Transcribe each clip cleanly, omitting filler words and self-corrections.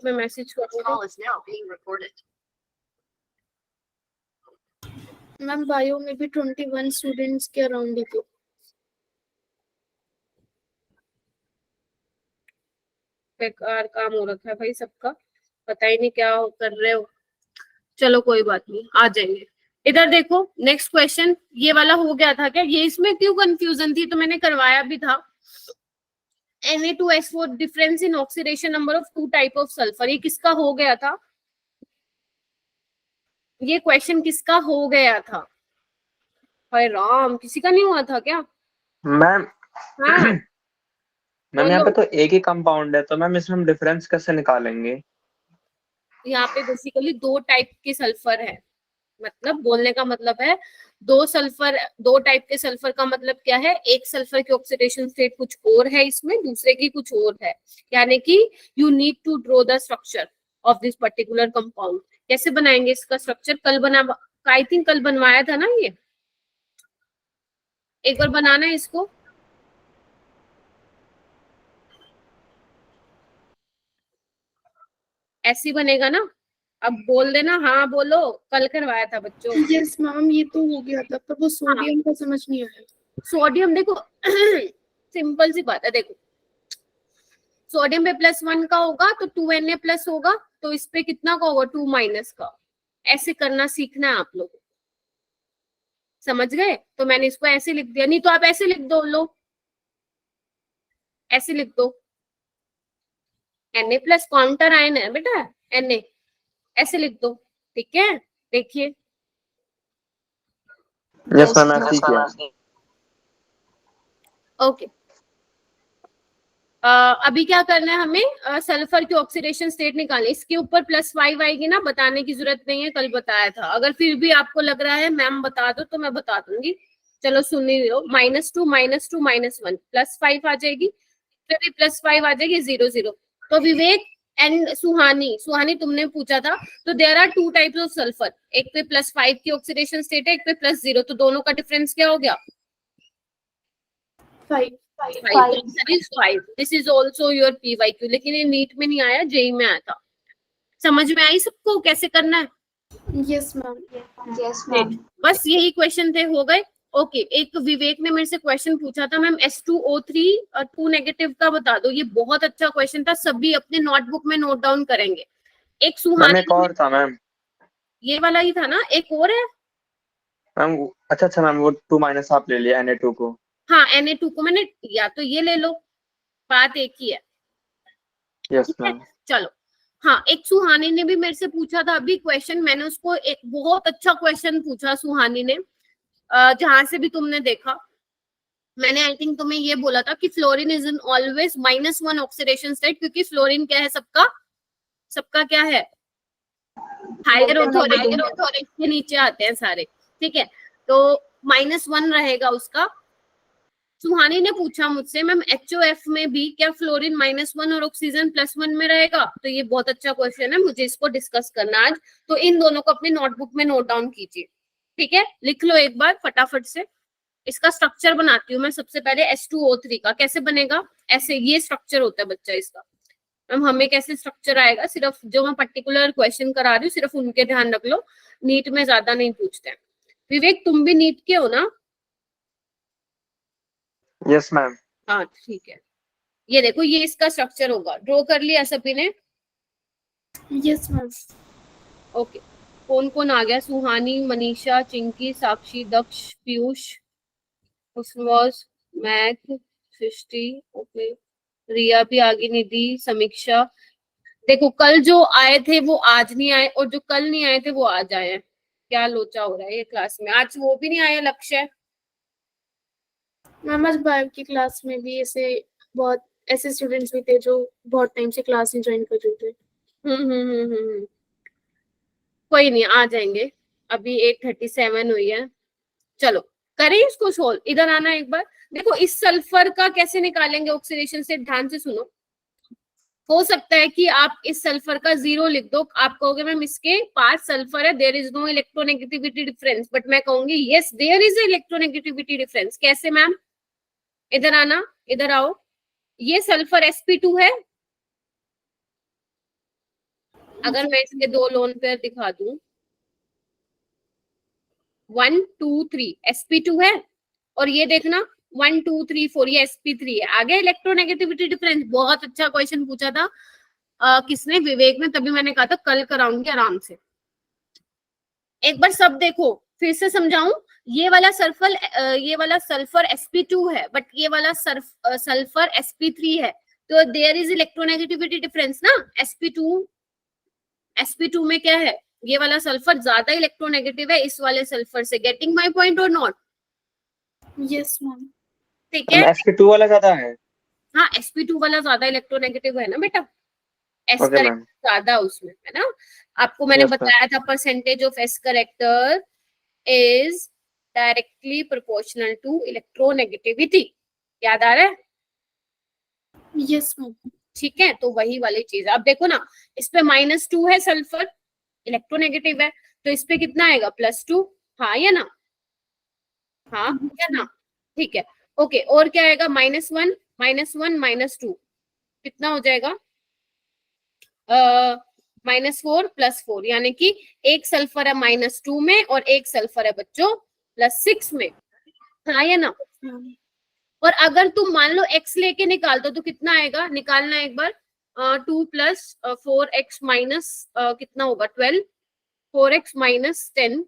मैं मैसेज करूंगी। Ma'am bio में भी 21 स्टूडेंट्स के अराउंड ही थे। बेकार काम हो रखा है भाई सबका, पता ही नहीं क्या कर रहे हो। चलो कोई बात नहीं, आ जाएंगे। इधर देखो नेक्स्ट क्वेश्चन, ये वाला हो गया था क्या? ये इसमें क्यों कंफ्यूजन थी, तो मैंने करवाया भी था। Na2S4 difference in oxidation number of two type of sulphur, ये किसका हो गया था? ये क्वेश्चन किसका हो गया था? हाय राम, किसी का नहीं हुआ था क्या? मैम हाँ मैम यहाँ बोलो। पे तो एक ही कंपाउंड है, तो मैम इसमें हम डिफरेंस कैसे निकालेंगे? यहाँ पे बेसिकली दो टाइप के सल्फर है, मतलब बोलने का मतलब है दो सल्फर, दो टाइप के सल्फर का मतलब क्या है? एक सल्फर की ऑक्सीडेशन स्टेट कुछ और है इसमें, दूसरे की कुछ और है। यानी कि you need to draw the structure of this particular compound. कैसे बनाएंगे इसका स्ट्रक्चर? कल बना, आई थिंक कल बनवाया था ना ये, एक बार बनाना है इसको। ऐसी बनेगा ना? अब बोल देना, हाँ बोलो, कल करवाया था बच्चों। यस मैम, ये तो हो गया था, पर वो सोडियम का समझ नहीं आया। सोडियम देखो सिंपल सी बात है, देखो सोडियम पे +1 का होगा तो 2Na प्लस होगा, तो इस पे कितना का होगा? 2 माइनस का। ऐसे करना सीखना है आप लोगों को, समझ गए? तो मैंने इसको ऐसे लिख दिया, नहीं तो आप ऐसे लिख दो, लो ऐसे लिख दो, Na प्लस काउंटर आयन है बेटा, Na, ऐसे लिख दो, ठीक है? देखिए यस मैम, ऐसे ही किया। ओके। अभी क्या करना है हमें? सल्फर की ऑक्सीडेशन स्टेट निकालनी। इसके ऊपर +5 आएगी ना, बताने की जरूरत नहीं है, कल बताया था। अगर फिर भी आपको लग रहा है मैम बता दो, तो मैं बता दूंगी। चलो सुन ही लो, -2 -2 -1 +5 आ जाएगी, फिर भी +5 आ जाएगी, 0 0। तो विवेक एंड सुहानी, सुहानी तुमने पूछा था, तो there are two types of sulphur, एक पे +5 की ऑक्सीडेशन स्टेट है, एक पे +0, तो दोनों का डिफरेंस क्या हो गया? 5। 5। This is also your PYQ, लेकिन ये नीट में नहीं आया, जेई में आया था। समझ में आई सबको कैसे करना है? Yes ma'am. Yes ma'am. बस यही क्वेश्चन थे, हो गए। ओके, एक विवेक ने मेरे से क्वेश्चन पूछा था, मैम S2O3 2 नेगेटिव का बता दो। ये बहुत अच्छा क्वेश्चन था, सभी अपने नोटबुक में नोट डाउन करेंगे। एक मैम सुहानी, एक और था मैम। ये वाला ही था ना? एक और है मैम अच्छा मैम, वो 2 माइनस आप ले लिया Na2 को। हाँ, Na2 को मैंने, या तो ये ले लो, बात एक ही है। यस ठीक है, मैम। चलो। हाँ, एक सुहानी ने भी मेरे से पूछा था अभी क्वेश्चन, मैंने उसको एक बहुत अच्छा क्वेश्चन पूछा सुहानी ने, जहां से भी तुमने देखा। मैंने आई थिंक तुम्हें ये बोला था कि fluorine is in always -1 oxidation state, क्योंकि फ्लोरीन क्या है? सबका सबका क्या है? हायर ऑथोरिटी के नीचे आते हैं सारे, ठीक है? तो -1 रहेगा उसका। सुहानी ने पूछा मुझसे, मैम HOF में भी क्या फ्लोरीन -1 और ऑक्सीजन +1 में रहेगा? तो ये बहुत अच्छा क्वेश्चन है, मुझे इसको डिस्कस करना आज। तो इन दोनों को अपनी नोटबुक में नोट डाउन कीजिए, ठीक है? लिख लो एक बार फटाफट से। इसका स्ट्रक्चर बनाती हूँ मैं सबसे पहले। H2O3 का कैसे बनेगा? ऐसे, ये स्ट्रक्चर होता है बच्चा इसका। मैम हमें कैसे स्ट्रक्चर आएगा? सिर्फ जो मैं पर्टिकुलर क्वेश्चन करा रही हूँ, सिर्फ उनके ध्यान रख लो, नीट में ज्यादा नहीं पूछते हैं। विवेक तुम भी नीट के हो ना? Yes ma'am. हाँ ठीक है। ये देखो, ये इसका स्ट्रक्चर होगा, ड्रॉ कर लिया सभी ने? Yes ma'am. ओके, कौन कौन आ गया? सुहानी, मनीषा, चिंकी, साक्षी, दक्ष, पीयूष, उसवास, मैथ, सृष्टि, ओके, रिया भी आ गई, निधि, समीक्षा। देखो कल जो आए थे वो आज नहीं आए, और जो कल नहीं आए थे वो आज आए हैं। क्या लोचा हो रहा है ये क्लास में? आज वो भी नहीं आया, लक्ष्य। मैम आज बायो की क्लास में भी बहुत ऐसे स्टूडेंट्स भी थे जो बहुत टाइम से क्लास नहीं ज्वाइन कर रहे थे। कोई नहीं, आ जाएंगे। अभी 8:37 हुई है। चलो करें इसको सोल्व। इधर आना एक बार। देखो इस सल्फर का कैसे निकालेंगे ऑक्सीडेशन से, ध्यान से सुनो। हो सकता है कि आप इस सल्फर का 0 लिख दो, आप कहोगे मैम इसके पास सल्फर है, there is no electronegativity difference, but मैं कहूंगी yes there is electronegativity difference. कैसे मैम? इधर आना, इधर आओ। ये सल्फर sp2 है, अगर मैं इसके दो लोन पेयर दिखा दूं, 1 2 3 sp2 है, और ये देखना 1 2 3 4 ये sp3 है। आगे इलेक्ट्रोनेगेटिविटी डिफरेंस, बहुत अच्छा क्वेश्चन पूछा था किसने, विवेक ने, तभी मैंने कहा था कल कराऊंगी आराम से। एक बार सब देखो, फिर से समझाऊं, ये वाला सल्फर sp2 है, बट ये वाला सल्फर sp3 है, तो देयर इज इलेक्ट्रोनेगेटिविटी डिफरेंस ना। sp2 में क्या है, ये वाला सल्फर ज्यादा इलेक्ट्रोनेगेटिव है इस वाले सल्फर से। गेटिंग माय पॉइंट और नॉट? Yes ma'am. ठीक है, sp2 वाला ज्यादा है। हाँ sp2 वाला ज्यादा इलेक्ट्रोनेगेटिव है ना बेटा, एस ओके करेक्टर मैम। ज्यादा उसमें है ना। आपको मैंने यस मैम। बताया था percentage of s character is directly proportional to electronegativity, याद आ रहा है? Yes ma'am. ठीक है, तो वही वाली चीज। अब देखो ना, इस पे -2 है सल्फर, इलेक्ट्रोनेगेटिव है, तो इस पे कितना आएगा, +2। हाँ या ना? हाँ या ना? ठीक है, ओके। और क्या आएगा, -1 -2 कितना हो जाएगा, -4 +4, यानी कि एक सल्फर है -2 में और एक सल्फर है बच्चों +6 में। हाँ या ना? और अगर तुम मान लो x लेके निकाल दो तो कितना आएगा, निकालना एक बार। 2 + 4x माइनस कितना होगा, 12, 4x - 10,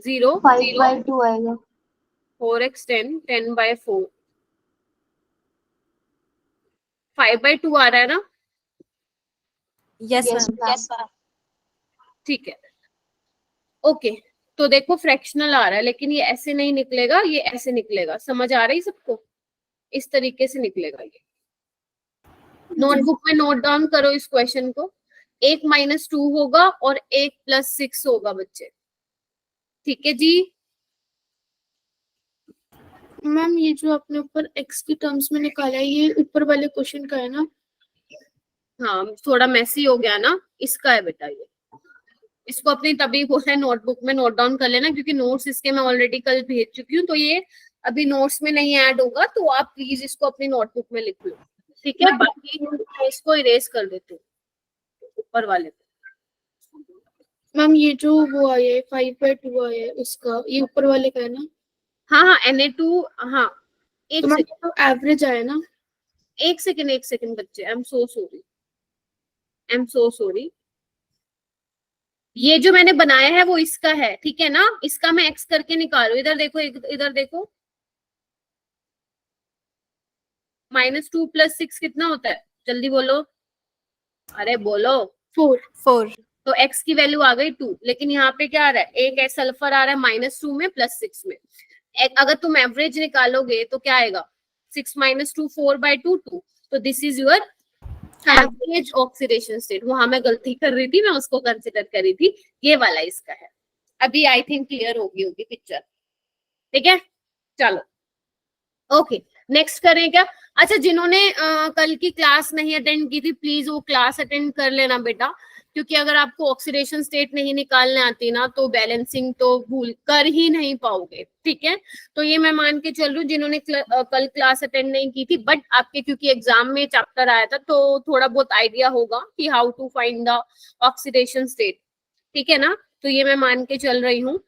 0 5/2 आएगा। 4x 10 10/4, 5/2 आ रहा है ना? Yes ma'am. ठीक है, ओके। तो देखो फ्रैक्शनल आ रहा है, लेकिन ये ऐसे नहीं निकलेगा, ये ऐसे निकलेगा। समझ आ रही सबको? इस तरीके से निकलेगा ये। नोटबुक में नोट डाउन करो इस क्वेश्चन को। एक -2 होगा और एक +6 होगा बच्चे, ठीक है जी। मैम ये जो आपने ऊपर x की टर्म्स में निकाला है, ये ऊपर वाले क्वेश्चन का है ना? हाँ, थोड़ा मैसी हो गया ना, इसका है बेटा ये। इसको अपनी तभी बोला है नोटबुक में नोट डाउन कर लेना, क्योंकि नोट्स इसके मैं ऑलरेडी कल भेज चुकी हूँ, तो ये अभी नोट्स में नहीं ऐड होगा, तो आप प्लीज इसको अपनी नोटबुक में लिख लो, ठीक है। बाकी मैं इसको इरेज कर देती हूँ ऊपर वाले को। मैम ये जो वो आया है 5/2 आया है, उसका ये ऊपर वाले का है ना? हाँ हाँ, Na2, हाँ। एक तो मैम सेकंड, ये तो एवरेज आया ना? एक सेकंड बच्चे, आई एम सो सॉरी। ये जो मैंने बनाया है वो इसका है, ठीक है ना। इसका मैं एक्स करके निकालू, इधर देखो, इधर देखो, -2 + 6 कितना होता है, जल्दी बोलो, अरे बोलो। 4। तो x की वैल्यू आ गई 2, लेकिन यहाँ पे क्या आ रहा है, एक सल्फर आ रहा है -2 में +6 में। अगर तुम एवरेज निकालोगे तो क्या आएगा, 6 - 2 4/2 2, तो this is your average oxidation state. वहां मैं गलती कर रही थी, मैं उसको कंसिडर कर रही थी, ये वाला इसका है। अभी आई थिंक क्लियर होगी पिक्चर, ठीक है। चलो ओके, नेक्स्ट करें क्या। अच्छा, जिन्होंने कल की क्लास नहीं अटेंड की थी, प्लीज वो क्लास अटेंड कर लेना बेटा, क्योंकि अगर आपको ऑक्सीडेशन स्टेट नहीं निकालने आती ना, तो बैलेंसिंग तो भूल कर ही नहीं पाओगे, ठीक है। तो ये मैं मान के चल रही हूँ, जिन्होंने कल क्लास अटेंड नहीं की थी, बट आपके क्योंकि एग्जाम में चैप्टर आया था, तो थोड़ा बहुत आइडिया होगा कि how to find the oxidation state, ठीक है ना। तो ये मैं मान के चल रही हूँ,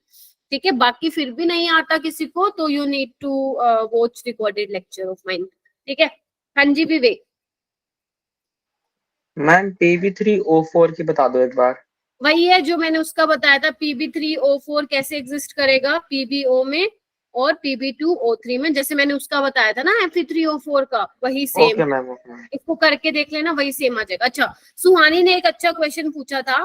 ठीक है। बाकी फिर भी नहीं आता किसी को, तो you need to watch recorded lecture of mine, ठीक है। हाँ जी विवेक। मैम Pb3O4 की बता दो एक बार। वही है जो मैंने उसका बताया था, Pb3O4 कैसे एग्जिस्ट करेगा PbO में और Pb2O3 में, जैसे मैंने उसका बताया था ना Fe3O4 का, वही सेम। Okay ma'am, okay. इसको करके देख लेना, वही सेम आ जाएगा। अच्छा, सुहानी ने एक अच्छा क्वेश्चन पूछा था,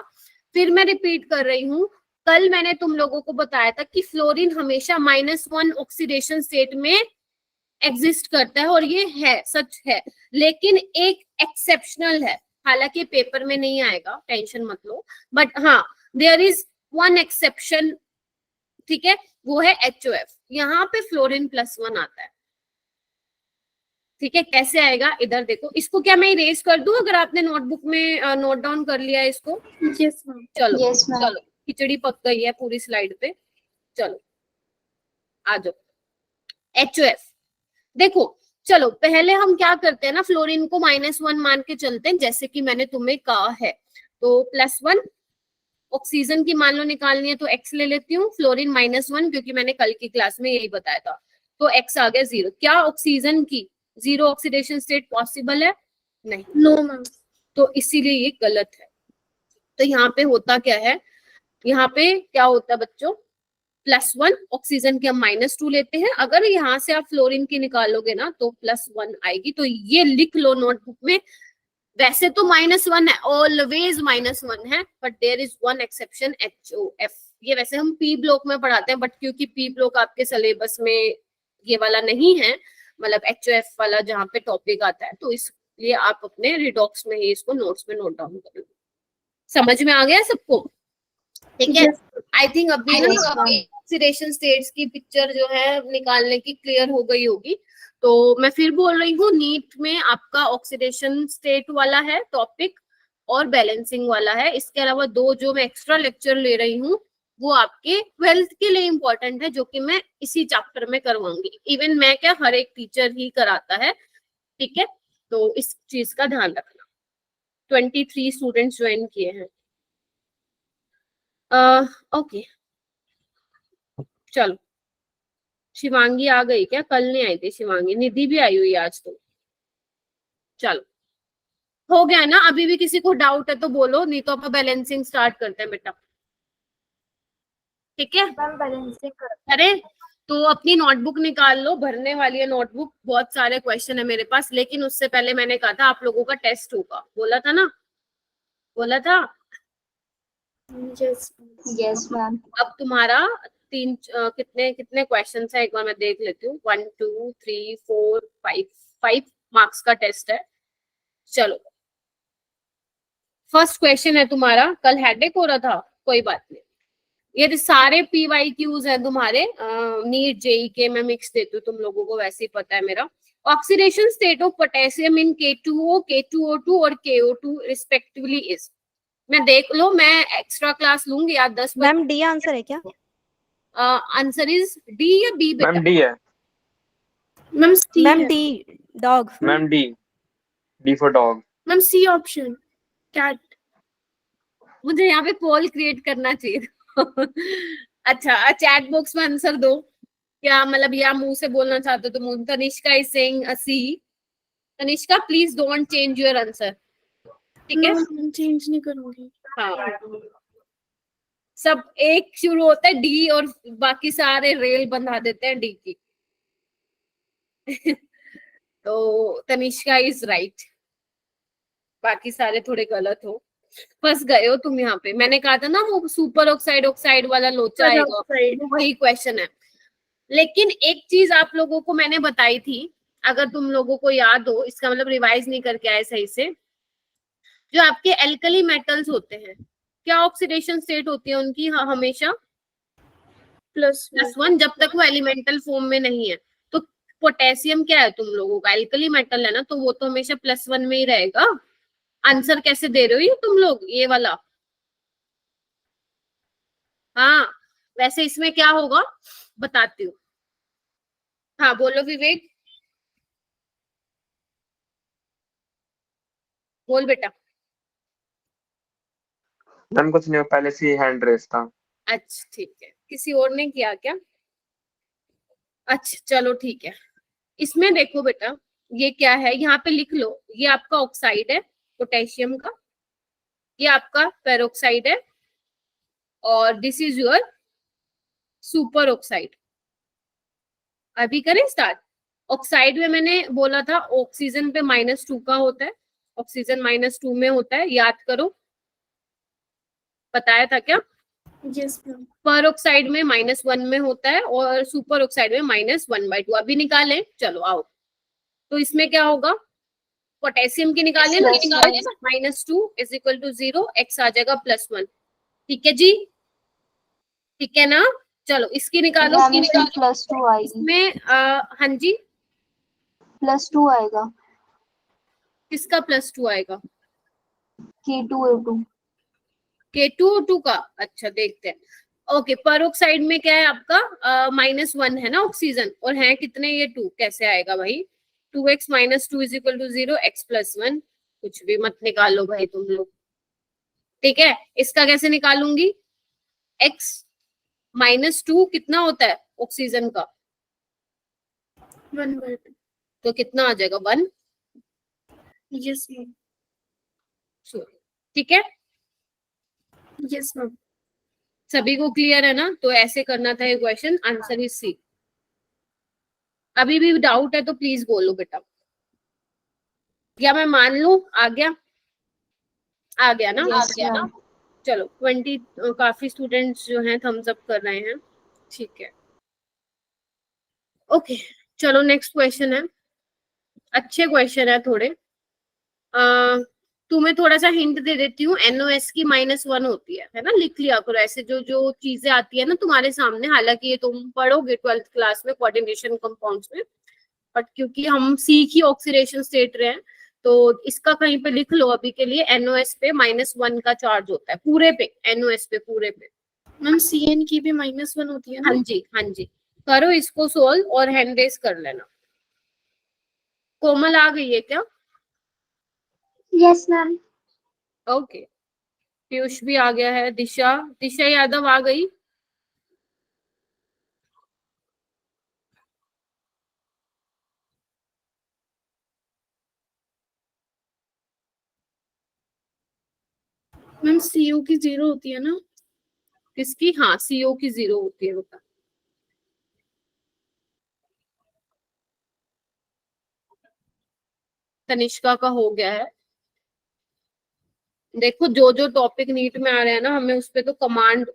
फिर मैं रिपीट कर रही हूँ। कल मैंने तुम लोगों को बताया था कि फ्लोरीन हमेशा -1 ऑक्सीडेशन स्टेट में एग्जिस्ट करता है, और ये है, सच है। लेकिन एक एक्सेप्शनल है, हालांकि पेपर में नहीं आएगा, टेंशन मत लो, बट हाँ देयर इज वन एक्सेप्शन, ठीक है, वो है HOF। यहाँ पे फ्लोरीन +1 आता है, ठीक है। कैसे आएगा, इधर देखो। इसको क्या मैं इरेज कर दूं, अगर आपने नोटबुक में नोट डाउन कर लिया है इसको? Yes ma'am. चलो यस मैम। चलो, खिचड़ी पक गई है पूरी स्लाइड पे। चलो आ जाओ, HOF देखो, चलो पहले हम क्या करते हैं ना, फ्लोरीन को -1 मान के चलते हैं, जैसे कि मैंने तुम्हें कहा है। तो +1 ऑक्सीजन की मान लो निकालनी है तो x ले लेती हूँ, फ्लोरीन -1 क्योंकि मैंने कल की क्लास में यही बताया था, तो x आ गया 0। क्या ऑक्सीजन की 0 ऑक्सीडेशन स्टेट पॉसिबल है? नहीं। No ma'am. तो इसीलिए ये गलत है। तो यहाँ पे होता क्या है, यहाँ पे क्या होता है बच्चों, +1 ऑक्सीजन के हम -2 लेते हैं। अगर यहाँ से आप फ्लोरीन की निकालोगे ना तो +1 आएगी। तो ये लिख लो नोटबुक में। वैसे तो -1 है, ऑलवेज -1 है, but there is one exception, HOF। ये वैसे हम P ब्लॉक में पढ़ाते हैं, बट क्योंकि P ब्लॉक आपके सिलेबस में ये वाला नहीं है, मतलब HOF वाला जहाँ पे टॉपिक आता है, तो इसलिए आप अपने रिडॉक्स में ही इसको नोट्स में नोट डाउन कर लो। समझ में आ गया सबको? ठीक है। आई थिंक अभी ना ऑक्सीडेशन स्टेट्स की पिक्चर जो है निकालने की क्लियर हो गई होगी। तो मैं फिर बोल रही हूँ, नीट में आपका ऑक्सीडेशन स्टेट वाला है टॉपिक और बैलेंसिंग वाला है। इसके अलावा 2 जो मैं एक्स्ट्रा लेक्चर ले रही हूँ वो आपके 12th के लिए इम्पोर्टेंट है, जो कि मैं इसी चैप्टर में करवाऊंगी। इवन मैं क्या, हर एक टीचर ही कराता है, ठीक है। तो इस चीज का ध्यान रखना। 23 स्टूडेंट्स ज्वाइन किए हैं। ओके चलो, शिवांगी आ गई क्या? कल नहीं आई थी शिवांगी, निधि भी आई हुई आज तो। चलो हो गया ना? अभी भी किसी को डाउट है तो बोलो, नहीं तो अपन बैलेंसिंग स्टार्ट करते हैं बेटा, ठीक है? मैम बैलेंसिंग कर। अरे तो अपनी नोटबुक निकाल लो, भरने वाली है नोटबुक, बहुत सारे क्वेश्चन है मेरे पास। लेकिन उससे पहले मैंने कहा था आप लोगों का टेस्ट होगा, बोला था ना, बोला था। Yes ma'am. अब तुम्हारा कितने कितने क्वेश्चन है एक बार मैं देख लेती हूँ। 1 2 3 4 5 मार्क्स का टेस्ट है। चलो फर्स्ट क्वेश्चन है तुम्हारा, कल हेडेक हो रहा था, कोई बात नहीं। ये सारे PYQs हैं तुम्हारे, नीट जेई के मैं मिक्स देती हूँ, तुम लोगों को वैसे ही पता है मेरा। Oxidation state of potassium in K2O, K2O2 और KO2 रिस्पेक्टिवली इज। मैं देख लो, मैं एक्स्ट्रा क्लास लूंगी आज 10 बजे। मैम डी आंसर है क्या? आंसर इज डी या बी बेटा? मैम डी है। मैम सी मैम है। D dog. Ma'am D for dog. Ma'am C option cat. मुझे यहाँ पे पोल क्रिएट करना चाहिए था। अच्छा चैट बॉक्स में आंसर दो, क्या मतलब, या मुंह से बोलना चाहते हो तो मुंह। Tanishka is saying C. Tanishka please don't change your answer, ठीक है? मैं चेंज नहीं करूंगी। हाँ सब एक शुरू होता है डी और बाकी सारे रेल बंधा देते हैं डी की। तो तनिष्का इज राइट, बाकी सारे थोड़े गलत हो। फंस गए हो तुम यहाँ पे। मैंने कहा था ना वो सुपर ऑक्साइड वाला लोचा आएगा, तो वही क्वेश्चन है। लेकिन एक चीज आप लोगों को मैंने बताई थी, अगर तुम लोगों को याद हो, इसका मतलब रिवाइज नहीं करके आए सही से। जो आपके एल्कली मेटल्स होते हैं, क्या ऑक्सीडेशन स्टेट होती है उनकी? हमेशा +1, जब तक वो एलिमेंटल फॉर्म में नहीं है। तो पोटेशियम क्या है तुम लोगों का? एल्कली मेटल है ना, तो वो तो हमेशा +1 में ही रहेगा। आंसर कैसे दे रहे हो ये तुम लोग, ये वाला? हाँ वैसे इसमें क्या होगा बताती हूँ। हाँ बोलो विवेक, बोल बेटा। मैम कुछ नहीं, पहले से हैंड रेस था। अच्छा ठीक है, किसी और ने किया क्या? अच्छा चलो ठीक है। इसमें देखो बेटा, ये क्या है, यहाँ पे लिख लो। ये आपका ऑक्साइड है पोटेशियम का, ये आपका पेरोक्साइड है, और this is your super oxide. अभी करें स्टार्ट। ऑक्साइड में मैंने बोला था ऑक्सीजन पे -2 का होता है, ऑक्सीजन -2 में होता है, याद करो, बताया था क्या? Yes ma'am. पर ऑक्साइड में -1 में होता है और सुपर ऑक्साइड में -1/2। अभी निकालें, चलो आओ। तो इसमें क्या होगा, पोटेशियम की निकालें ना, -2 इज इक्वल टू 0, x आ जाएगा +1। ठीक है जी, ठीक है ना? चलो इसकी निकालो। +2 आएगी। इसमें हाँ जी, +2 आएगा। किसका +2 आएगा? K2O2। K2O2 का। अच्छा देखते हैं। ओके पेरोक्साइड में क्या है आपका? -1 है ना ऑक्सीजन, और है कितने ये 2, कैसे आएगा भाई? 2x minus 2 is equal to 0, x plus 1, कुछ भी मत निकालो भाई तुम लोग, ठीक है। इसका कैसे निकालूंगी, x माइनस 2 कितना होता है ऑक्सीजन का, 1/2. तो कितना आ जाएगा 1, Yes, ma'am. ठीक है। Yes, ma'am. सभी को क्लियर है ना, तो ऐसे करना था ये क्वेश्चन, आंसर इज सी। अभी भी डाउट है तो प्लीज बोलो बेटा, या मैं मान लूं आ गया, आ गया ना, Yes, ma'am. चलो 20 काफी स्टूडेंट्स जो हैं थम्स अप कर रहे हैं, ठीक है। ओके चलो नेक्स्ट क्वेश्चन है, अच्छे क्वेश्चन है थोड़े। तुम्हें थोड़ा सा हिंट दे देती हूँ, NOS की -1 होती है ना, लिख लिया करो ऐसे जो जो चीजें आती है ना तुम्हारे सामने, हालांकि ये तुम पढ़ोगे 12th क्लास में कोऑर्डिनेशन कंपाउंड्स में, बट क्योंकि हम सीख ही ऑक्सीडेशन स्टेट रहे हैं तो इसका कहीं पे लिख लो अभी के लिए, NOS पे -1 का चार्ज होता है पूरे पे, NOS पे पूरे पे। मैम CN की भी -1 होती है ना? हाँ जी हाँ जी, करो इसको सोल्व और हैंड रेस कर लेना। कोमल आ गई है क्या? Yes, ma'am. ओके, पीयूष भी आ गया है, दिशा दिशा यादव आ गई। मैम CO की 0 होती है ना? किसकी? हाँ CO की 0 होती है बेटा। तनिष्का का हो गया है। देखो जो जो टॉपिक नीट में आ रहे हैं ना, हमें उस पे तो कमांड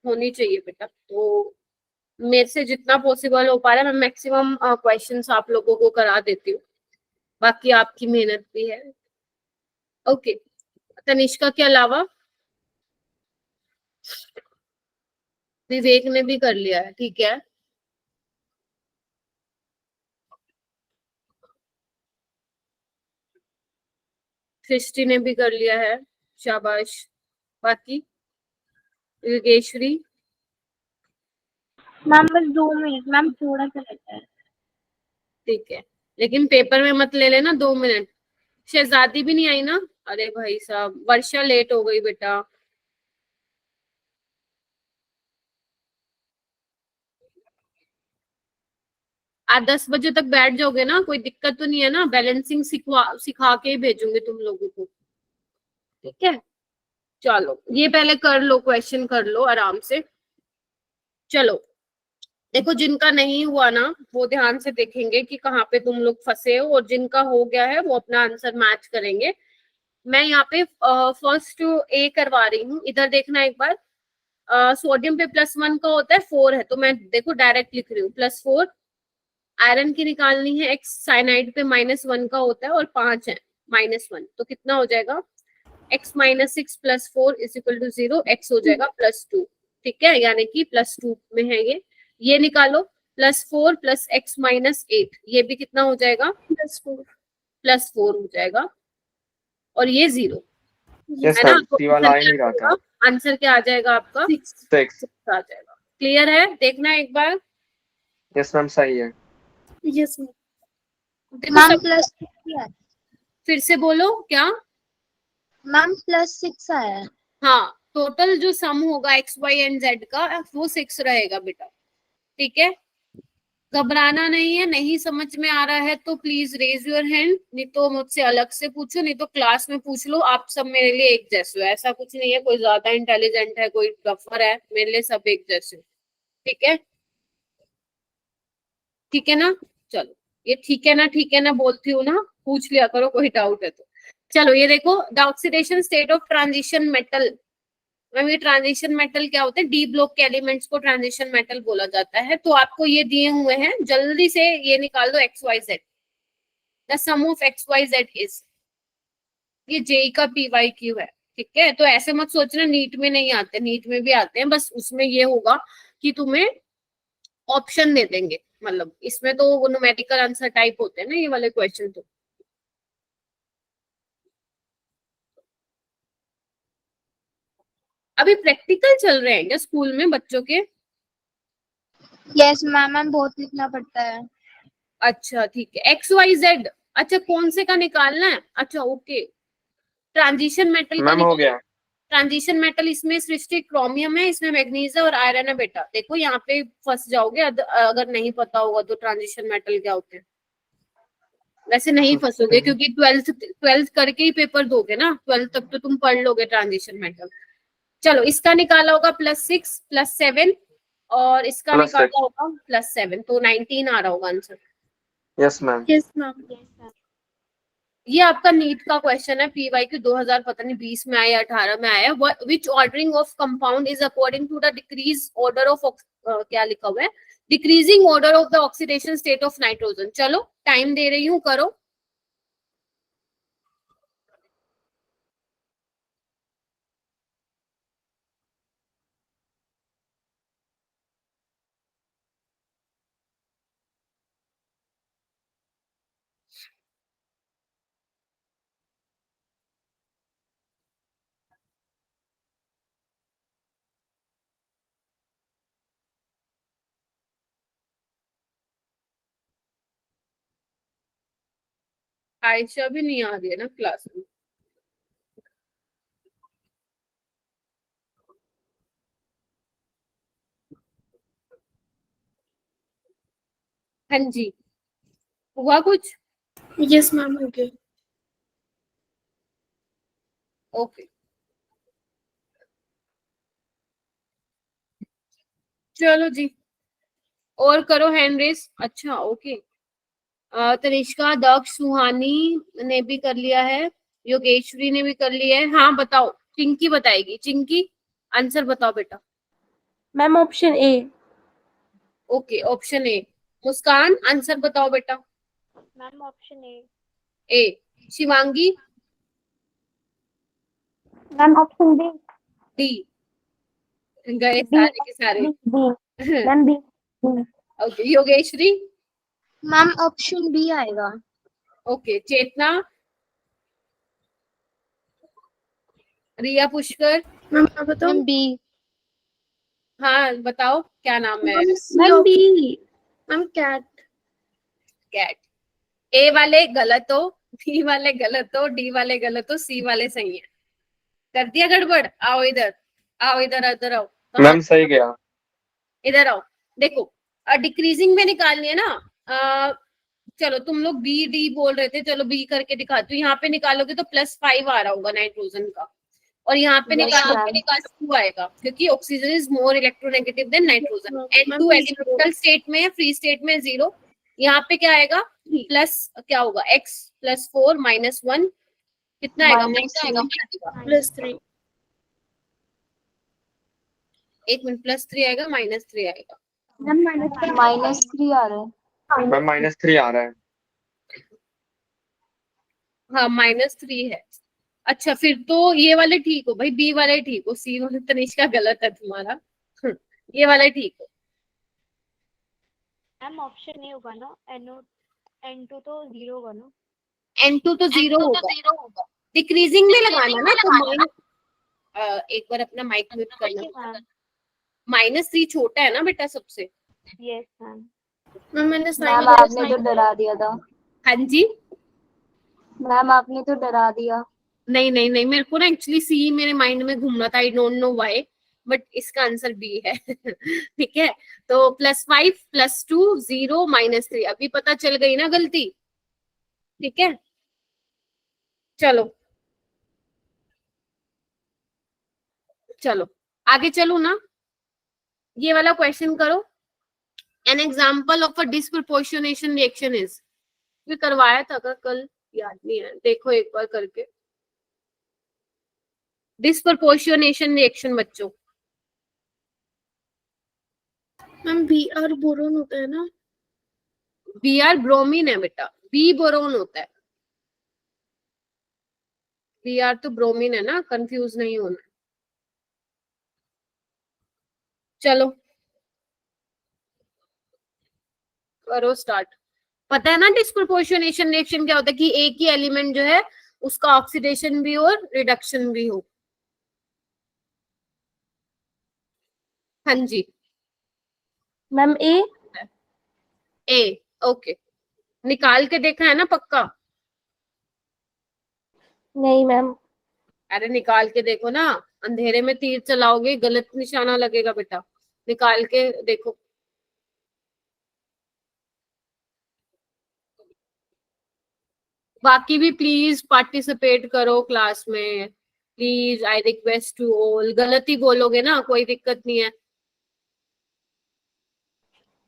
होनी चाहिए बेटा, तो मेरे से जितना पॉसिबल हो पा रहा है मैं मैक्सिमम क्वेश्चंस आप लोगों को करा देती हूँ, बाकी आपकी मेहनत भी है। ओके तनिष्का के अलावा विवेक ने भी कर लिया है, ठीक है। सृष्टि ने भी कर लिया है, शाबाश। बाकी योगेश्वरी, मैम बस 2 मिनट मैम, थोड़ा सा लगता है। ठीक है, लेकिन पेपर में मत ले लेना 2 मिनट। शहजादी भी नहीं आई ना? अरे भाई साहब, वर्षा लेट हो गई बेटा। आज 10 बजे तक बैठ जाओगे ना, कोई दिक्कत तो नहीं है ना? बैलेंसिंग सिखा के ही भेजूंगी तुम लोगों को, ठीक है। चलो ये पहले कर लो, क्वेश्चन कर लो आराम से। चलो देखो, जिनका नहीं हुआ ना वो ध्यान से देखेंगे कि कहाँ पे तुम लोग फंसे हो, और जिनका हो गया है वो अपना आंसर मैच करेंगे। मैं यहाँ पे फर्स्ट ए करवा रही हूँ, इधर देखना एक बार। सोडियम पे +1 का होता है 4 है, तो मैं देखो डायरेक्ट लिख रही हूँ +4। आयरन की निकालनी है, x साइनाइड पे -1 का होता है और 5 है -1, तो कितना हो जाएगा, x -6 + 4 = 0, x हो जाएगा +2, ठीक है, यानी कि +2 में है ये निकालो। +4 + x -8, ये भी कितना हो जाएगा, +4. +4 हो जाएगा, और ये 0 यस है ना। मैम, तो सी वाला आ ही नहीं रहा था। आंसर क्या आ जाएगा आपका, 6. 6। आ जाएगा। क्लियर है, देखना एक बार। यस मैम सही है। Yes, ma'am. देखो मैम सब +6 है। फिर से बोलो क्या। मैम +6 है। हाँ, टोटल जो सम होगा x y एंड z का वो 6 रहेगा बेटा, ठीक है। घबराना नहीं है, नहीं समझ में आ रहा है तो प्लीज रेज योर हैंड, नहीं तो मुझसे अलग से पूछो, नहीं तो क्लास में पूछ लो। आप सब मेरे लिए एक जैसे हो, ऐसा कुछ नहीं है कोई ज्यादा इंटेलिजेंट है कोई टफर है, मेरे लिए सब एक जैसे हो, ठीक है। ठीक है ना, चलो ये ठीक है ना बोलती हूँ ना, पूछ लिया करो कोई डाउट है तो। चलो ये देखो, the oxidation state of transition metal. Ma'am ये ट्रांजिशन मेटल क्या होते हैं, डी ब्लॉक के एलिमेंट्स को ट्रांजिशन मेटल बोला जाता है। तो आपको ये दिए हुए हैं, जल्दी से ये निकाल दो, X Y Z. The sum of X Y Z is, ये जेई का PYQ है, ठीक है। तो ऐसे मत सोचना नीट में नहीं आते, नीट में भी आते हैं, बस उसमें ये होगा कि तुम्हें ऑप्शन दे देंगे, मतलब इसमें तो वो न्यूमेरिकल आंसर टाइप होते हैं ना ये वाले क्वेश्चन। तो अभी प्रैक्टिकल चल रहे हैं क्या स्कूल में बच्चों के? यस मैम, मैम बहुत लिखना पड़ता है। अच्छा ठीक है, XYZ। अच्छा कौन से का निकालना है? अच्छा ओके, ट्रांजिशन मेटल का मैम हो गया। ट्रांजिशन मेटल इसमें सृष्टि क्रोमियम है, इसमें मैग्नीशियम और आयरन है बेटा। देखो यहाँ पे फंस जाओगे अगर नहीं पता होगा तो ट्रांजिशन मेटल क्या होते हैं। वैसे नहीं फंसोगे क्योंकि ट्वेल्थ करके ही पेपर दोगे ना, 12th तक तो तुम पढ़ लोगे ट्रांजिशन मेटल। चलो इसका निकाला होगा +6 +7 और इसका +6 निकाला होगा +7, तो 19 आ रहा होगा answer. Yes ma'am. Yes ma'am. ये आपका नीट का क्वेश्चन है, PYQ 2000 पता नहीं 20 में आया या 18 में आया। Which ordering of compound is according to the decrease order of क्या लिखा हुआ है, decreasing order of the oxidation state of nitrogen. चलो टाइम दे रही हूँ, करो। आयशा भी नहीं आ रही है ना क्लास में। हाँ जी, हुआ कुछ? यस मैम हो गया। ओके चलो जी, और करो हैंड रेस। अच्छा ओके, तनिष्का, दक्ष, सुहानी ने भी कर लिया है, योगेश्वरी ने भी कर लिया है। हाँ बताओ, चिंकी बताएगी। चिंकी आंसर बताओ बेटा। Ma'am option A. Okay option A. Muskan answer बताओ बेटा। Ma'am option A. A. Shivangi? Ma'am option B. D. गए बी। सारे के सारे। B. Ma'am B. Okay Yogeshwari? Ma'am option B आएगा। ओके चेतना? रिया पुष्कर? मैम आप बताओ। Ma'am B. हाँ बताओ क्या नाम है? Ma'am B. Ma'am cat. Cat. A वाले गलत हो, बी वाले गलत हो, डी वाले गलत हो, सी वाले सही है। कर दिया गड़बड़? आओ इधर, आओ इधर, इधर आओ। मैम सही गया। इधर आओ। देखो डिक्रीजिंग में निकालनी है ना। चलो तुम लोग बी डी बोल रहे थे, चलो बी करके दिखाती हूँ। यहाँ पे निकालोगे तो +5 आ रहा होगा नाइट्रोजन का, और यहाँ पे निकालोगे +2 आएगा क्योंकि oxygen is more electronegative than nitrogen. N2 elemental state में, फ्री स्टेट में 0। यहाँ पे क्या आएगा? प्लस क्या होगा? x +4 -1 कितना आएगा? +3। एक मिनट, +3 आएगा -3 आएगा? मैम -3 आ रहा है। मैम -3 आ रहा है। हाँ -3 है। अच्छा फिर तो ये वाले ठीक हो भाई, बी वाले ठीक हो, सी वाले तनिष्का गलत है तुम्हारा। ये वाले ठीक हो। मैम ऑप्शन ए होगा ना, N2 तो 0 होगा ना। N2 तो 0 होगा, डिक्रीजिंग में लगाना ना तो एक बार अपना माइक म्यूट करना। -3 छोटा है ना बेटा सबसे। Yes ma'am. मैम मैंने मैम साइन आपने तो डरा दिया था। हाँ जी। मैम आपने तो डरा दिया। नहीं नहीं नहीं, मेरे को ना एक्चुअली सी मेरे माइंड में घूम रहा था, I don't know why, but इसका आंसर बी है। ठीक है, तो +5 +2 0 -3, अभी पता चल गई ना गलती? ठीक है चलो, चलो आगे चलो ना। ये वाला क्वेश्चन करो। An example of a disproportionation reaction is, ये करवाया था का कल? याद नहीं है, देखो एक बार करके। डिस्प्रपोर्शनेशन रिएक्शन बच्चों। मैम Br बोरोन होता है ना। Br ब्रोमीन है बेटा, बी बोरोन होता है। Br तो ब्रोमीन है ना, कंफ्यूज नहीं होना। चलो करो स्टार्ट। पता है ना डिस्प्रपोर्शनेशन रिएक्शन क्या होता है? कि एक ही एलिमेंट जो है उसका ऑक्सीडेशन भी और रिडक्शन भी हो। हाँ जी मैम ए। ए। ओके निकाल के देखा है ना पक्का? नहीं मैम। अरे निकाल के देखो ना, अंधेरे में तीर चलाओगे गलत निशाना लगेगा बेटा, निकाल के देखो। बाकी भी प्लीज पार्टिसिपेट करो क्लास में, please, I request to all. गलत ही बोलोगे ना, कोई दिक्कत नहीं है।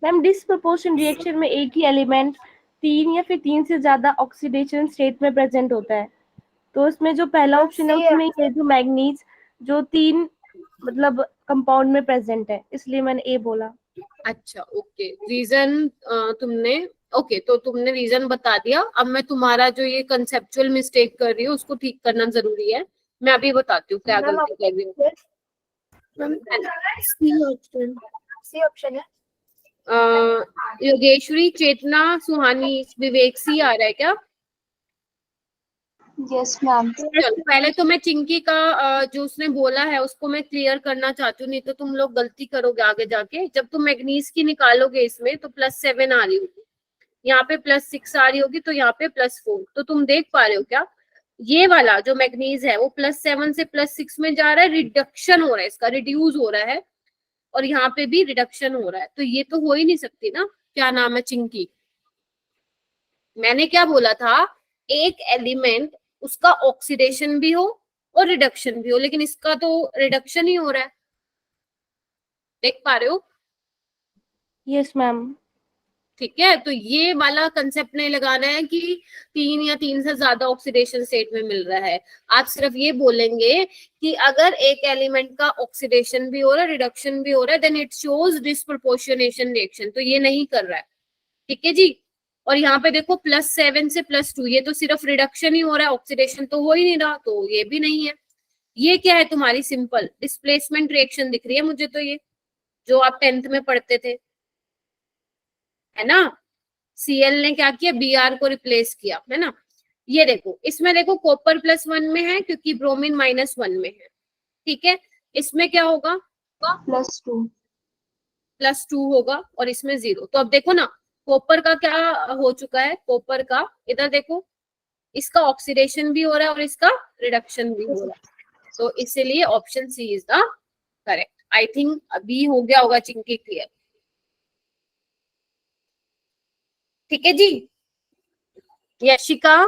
मैम डिस्प्रपोर्शन रिएक्शन में एक ही एलिमेंट 3 या फिर 3 से ज्यादा ऑक्सीडेशन स्टेट में प्रेजेंट होता है, तो इसमें जो पहला ऑप्शन है उसमें ये जो मैग्नीज जो 3 मतलब कंपाउंड में प्रेजेंट है, इसलिए मैंने ए बोला। अच्छा ओके, रीजन तुमने ओके तो तुमने रीजन बता दिया। अब मैं तुम्हारा जो ये कंसेप्चुअल मिस्टेक कर रही हूँ उसको ठीक करना जरूरी है। मैं अभी बताती हूँ क्या गलती कर रही हूँ। सी ऑप्शन है। योगेश्वरी, चेतना, सुहानी, विवेक सी आ रहा है क्या? Yes ma'am. चलो पहले तो मैं चिंकी का जो उसने बोला है उसको मैं क्लियर करना चाहती हूँ, नहीं तो तुम लोग गलती करोगे आगे जाके। जब तुम मैग्नीज की निकालोगे इसमें तो +7 आ रही होगी, यहाँ पे +6 आ रही होगी, तो यहाँ पे +4। तो तुम देख पा रहे हो क्या, ये वाला जो मैग्नीज है वो +7 से +6 में जा रहा है, रिडक्शन हो रहा है, इसका रिड्यूस हो रहा है, और यहाँ पे भी रिडक्शन हो रहा है। तो ये तो हो ही नहीं सकती ना। क्या नाम है चिंकी? मैंने क्या बोला था, एक एलिमेंट उसका ऑक्सीडेशन भी हो और रिडक्शन भी हो, लेकिन इसका तो रिडक्शन ही हो रहा है। देख पा रहे हो? Yes ma'am. ठीक है, तो ये वाला कंसेप्ट नहीं लगाना है कि 3 या 3 से ज्यादा ऑक्सीडेशन स्टेट में मिल रहा है। आप सिर्फ ये बोलेंगे कि अगर एक एलिमेंट का ऑक्सीडेशन भी हो रहा है, रिडक्शन भी हो रहा है, then it shows disproportionation reaction. तो ये नहीं कर रहा है, ठीक है जी। और यहाँ पे देखो +7 से +2, ये तो सिर्फ रिडक्शन ही हो रहा है, ऑक्सीडेशन तो हो ही नहीं रहा, तो ये भी नहीं है। ये क्या है तुम्हारी सिंपल डिस्प्लेसमेंट रिएक्शन दिख रही है मुझे तो, ये जो आप 10th में पढ़ते थे, है ना। Cl ने क्या किया, Br को रिप्लेस किया, है ना। ये देखो, इसमें देखो कॉपर +1 में है क्योंकि ब्रोमीन -1 में है, ठीक है। इसमें क्या होगा, +2 +2 होगा, और इसमें 0। तो अब देखो ना, कॉपर का क्या हो चुका है, कॉपर का इधर देखो, इसका ऑक्सीडेशन भी हो रहा है और इसका रिडक्शन भी हो रहा है। तो इसीलिए option C is the correct. I think अभी हो गया होगा चिंकी क्लियर, ठीक है जी। यशिका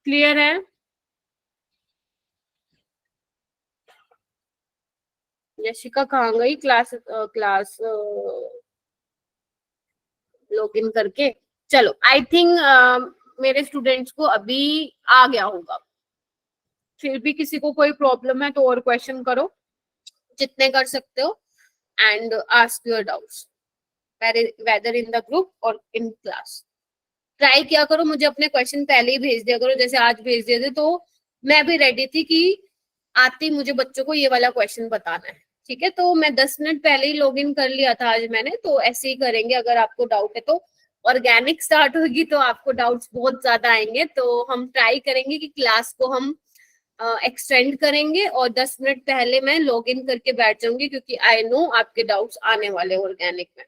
क्लियर है? यशिका कहाँ गई? क्लास लॉगिन करके। चलो आई थिंक मेरे स्टूडेंट्स को अभी आ गया होगा। फिर भी किसी को कोई प्रॉब्लम है तो और क्वेश्चन करो जितने कर सकते हो, and ask your doubts whether in the group और इन क्लास। ट्राई किया करो, मुझे अपने क्वेश्चन पहले ही भेज दिया करो, जैसे आज भेज दिए थे तो मैं भी रेडी थी कि आती मुझे बच्चों को ये वाला क्वेश्चन बताना है, ठीक है। तो मैं 10 मिनट पहले ही लॉग इन कर लिया था आज मैंने, तो ऐसे ही करेंगे। अगर आपको डाउट है तो ऑर्गेनिक स्टार्ट होगी तो आपको डाउट्स बहुत ज्यादा आएंगे, तो हम ट्राई करेंगे कि क्लास को हम एक्सटेंड करेंगे, और 10 मिनट पहले मैं लॉग इन करके बैठ जाऊंगी क्योंकि आई नो आपके डाउट्स आने वाले ऑर्गेनिक में,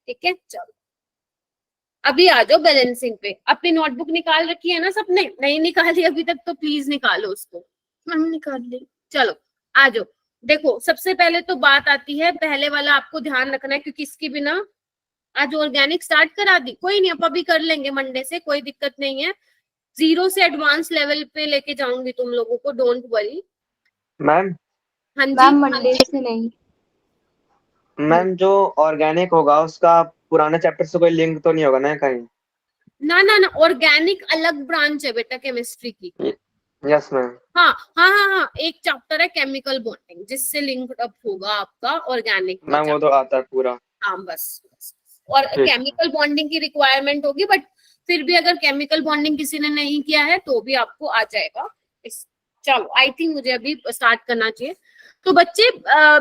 ठीक है। चलो अभी आ जाओ बैलेंसिंग पे। अपनी नोटबुक निकाल रखी है ना सबने? नहीं निकाली अभी तक तो प्लीज निकालो उसको। मैम निकाल ली। चलो आ जाओ। देखो सबसे पहले तो बात आती है, पहले वाला आपको ध्यान रखना है क्योंकि इसके बिना आज ऑर्गेनिक स्टार्ट करा दी, कोई नहीं आप अभी कर लेंगे मंडे से, कोई दिक्कत नहीं है। 0 से एडवांस लेवल पे लेके जाऊंगी तुम लोगों को, डोंट वरी। मैम हाँ जी मैम मंडे से नहीं। मैम जो ऑर्गेनिक होगा उसका पुराने चैप्टर से कोई लिंक तो नहीं होगा ना कहीं? ना, ऑर्गेनिक अलग ब्रांच है बेटा केमिस्ट्री की। Yes ma'am. हाँ, एक चैप्टर है केमिकल बॉन्डिंग जिससे लिंक्ड अप होगा आपका ऑर्गेनिक। मैम वो तो आता है पूरा। हाँ बस। और केमिकल बॉन्डिंग की रिक्वायरमेंट होगी, बट फिर भी अगर केमिकल बॉन्डिंग किसी ने नहीं किया है तो भी आपको आ जाएगा। चलो आई थिंक मुझे अभी स्टार्ट करना चाहिए। तो बच्चे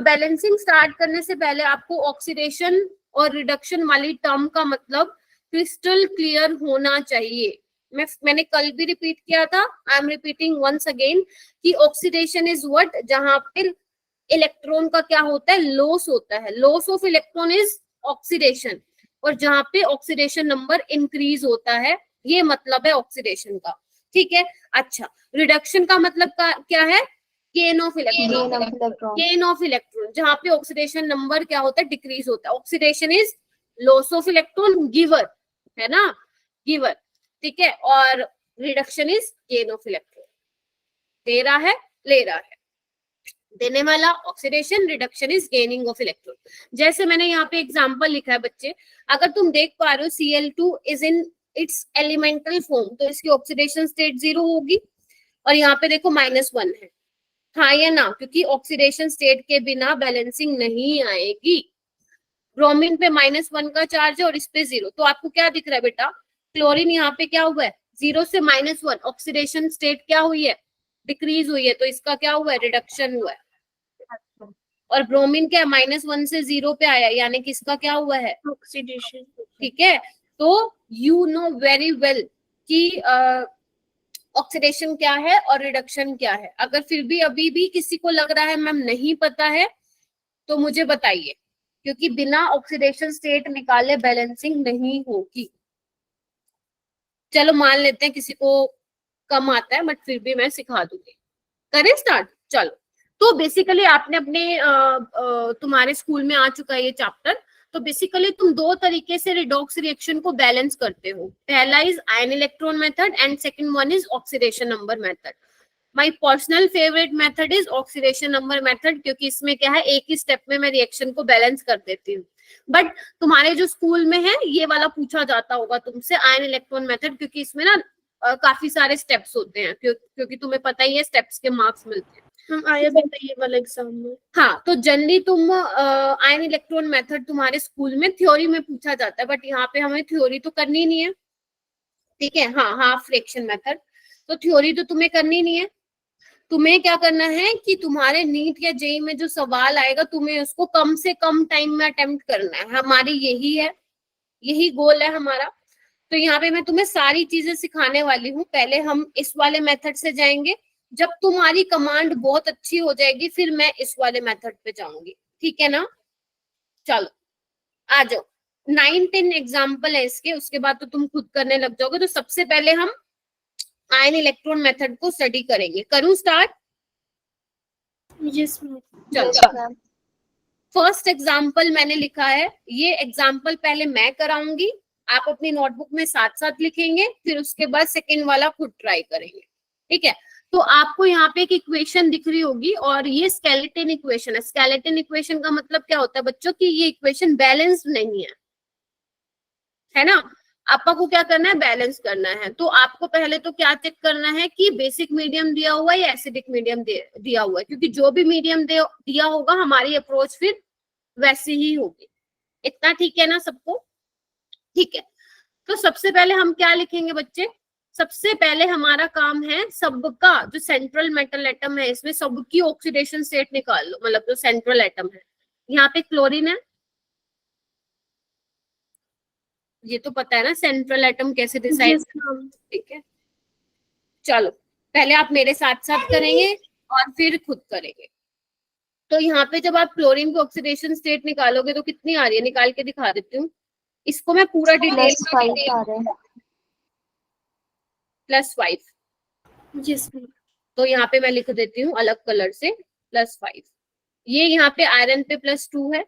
बैलेंसिंग स्टार्ट करने से पहले आपको ऑक्सीडेशन और रिडक्शन वाली टर्म का मतलब क्रिस्टल क्लियर होना चाहिए। मैंने कल भी रिपीट किया था, I am repeating once again कि ऑक्सीडेशन इज व्हाट, जहां पे इलेक्ट्रॉन का क्या होता है, लॉस होता है। Loss of electron is oxidation. और जहाँ पे ऑक्सीडेशन नंबर इंक्रीज होता है, ये मतलब है ऑक्सीडेशन का। ठीक है, अच्छा रिडक्शन का मतलब क्या है? Gain of electron. Gain of electron, जहाँ पे ऑक्सीडेशन नंबर क्या होता है? डिक्रीज होता है। Oxidation is loss of electron giver, है ना, गिवर। ठीक है, और reduction is gain of electron. दे रहा है, ले रहा है, देने वाला oxidation, reduction is gaining of electron. जैसे मैंने यहाँ पे एग्जांपल लिखा है बच्चे, अगर तुम देख पा रहे हो Cl2 is in its elemental form, तो इसकी ऑक्सीडेशन स्टेट 0 होगी, और यहाँ पे देखो -1 है, हाँ या ना? क्योंकि ऑक्सीडेशन स्टेट के बिना बैलेंसिंग नहीं आएगी। ब्रोमीन पे -1 का चार्ज है और इस पे 0, तो आपको क्या दिख रहा है बेटा? क्लोरीन यहाँ पे क्या हुआ है? 0 से -1, ऑक्सीडेशन स्टेट क्या हुई है? डिक्रीज हुई है, तो इसका क्या हुआ है? रिडक्शन हुआ है। और ब्रोमीन क्या -1 से 0 पे आया, यानी कि इसका क्या हुआ है? ऑक्सीडेशन। ठीक है, तो यू नो वेरी वेल कि ऑक्सीडेशन क्या है और रिडक्शन क्या है। अगर फिर भी अभी भी किसी को लग रहा है मैम नहीं पता है, तो मुझे बताइए, क्योंकि बिना ऑक्सीडेशन स्टेट निकाले बैलेंसिंग नहीं होगी। चलो मान लेते हैं किसी को कम आता है, बट फिर भी मैं सिखा दूंगी। करें स्टार्ट? चलो, तो बेसिकली आपने अपने तुम्हारे स्कूल में आ चुका है ये चैप्टर। तो बेसिकली तुम दो तरीके से रिडॉक्स रिएक्शन को बैलेंस करते हो। पहला is ion electron method and second one is oxidation number method. My personal favourite method is oxidation number method, क्योंकि इसमें क्या है, एक ही स्टेप में मैं रिएक्शन को बैलेंस कर देती हूँ। बट तुम्हारे जो स्कूल में है ये वाला पूछा जाता होगा तुमसे, आयन इलेक्ट्रॉन मेथड, क्योंकि इसमें ना काफी सारे स्टेप्स होते हैं, क्योंकि तुम्हें पता ही है स्टेप्स के मार्क्स मिलते हैं। हम आया भी था ये वाला एग्जाम में। हाँ, तो जनरली तुम आयन इलेक्ट्रॉन मेथड तुम्हारे स्कूल में थ्योरी में पूछा जाता है, बट यहाँ पे हमें थ्योरी तो करनी नहीं है। ठीक है, हाँ, हाफ फ्रैक्शन मेथड, तो थ्योरी तो तुम्हें करनी नहीं है। तुम्हें क्या करना है कि तुम्हारे नीट या जेई में जो सवाल आएगा तुम्हें उसको कम से कम टाइम में अटेम्प्ट करना है। हमारी यही है, यही गोल है हमारा। तो यहाँ पे मैं तुम्हें सारी चीजें सिखाने वाली हूँ। पहले हम इस वाले मेथड से जाएंगे, जब तुम्हारी कमांड बहुत अच्छी हो जाएगी फिर मैं इस वाले मेथड पे जाऊंगी। ठीक है ना? चलो आ जाओ। 9-10 एग्जाम्पल है इसके, उसके बाद तो तुम खुद करने लग जाओगे। तो सबसे पहले हम आयन इलेक्ट्रॉन मेथड को स्टडी करेंगे। करूं स्टार्ट? Yes ma'am. चलो, फर्स्ट एग्जाम्पल मैंने लिखा है, ये एग्जाम्पल पहले मैं कराऊंगी, आप अपनी नोटबुक में साथ साथ लिखेंगे, फिर उसके बाद सेकेंड वाला खुद ट्राई करेंगे। ठीक है, तो आपको यहाँ पे एक इक्वेशन दिख रही होगी और ये स्केलेटन इक्वेशन है। स्केलेटन इक्वेशन का मतलब क्या होता है बच्चों की ये इक्वेशन बैलेंस नहीं है ना? आपको को क्या करना है? बैलेंस करना है। तो आपको पहले तो क्या चेक करना है कि बेसिक मीडियम दिया हुआ है या एसिडिक मीडियम दिया हुआ है, क्योंकि जो भी मीडियम दिया होगा हमारी अप्रोच फिर वैसी ही होगी। इतना ठीक है ना सबको? ठीक है, तो सबसे पहले हम क्या लिखेंगे बच्चे? सबसे पहले हमारा काम है सबका जो सेंट्रल मेटल एटम है इसमें सबकी ऑक्सीडेशन स्टेट निकाल लो, मतलब जो सेंट्रल एटम है। यहाँ पे क्लोरीन है, ये तो पता है ना सेंट्रल एटम कैसे डिसाइड। ठीक है, चलो पहले आप मेरे साथ साथ करेंगे और फिर खुद करेंगे। तो यहाँ पे जब आप क्लोरीन की ऑक्सीडेशन स्टेट निकालोगे तो कितनी आ रही है? निकाल के दिखा देती हूँ। इसको मैं पूरा डिटेल +5। Yes ma'am. तो यहाँ पे मैं लिख देती हूँ अलग कलर से +5। ये यहाँ पे आयरन पे +2 है,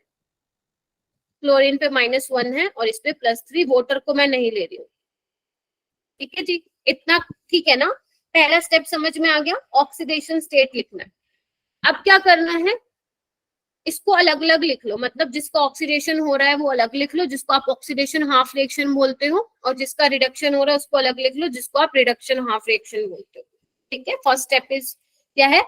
क्लोरीन पे -1 है और इस पे +3। वाटर को मैं नहीं ले रही हूँ। ठीक है जी, इतना ठीक है ना? पहला स्टेप समझ में आ गया, ऑक्सीडेशन स्टेट लिखना है। अब क्या करना है, इसको अलग अलग लिख लो, मतलब जिसका ऑक्सीडेशन हो रहा है वो अलग लिख लो, जिसको आप ऑक्सीडेशन हाफ रिएक्शन बोलते हो, और जिसका रिडक्शन हो रहा है उसको अलग लिख लो, जिसको आप रिडक्शन हाफ रिएक्शन बोलते हो। ठीक है, फर्स्ट स्टेप इज क्या है?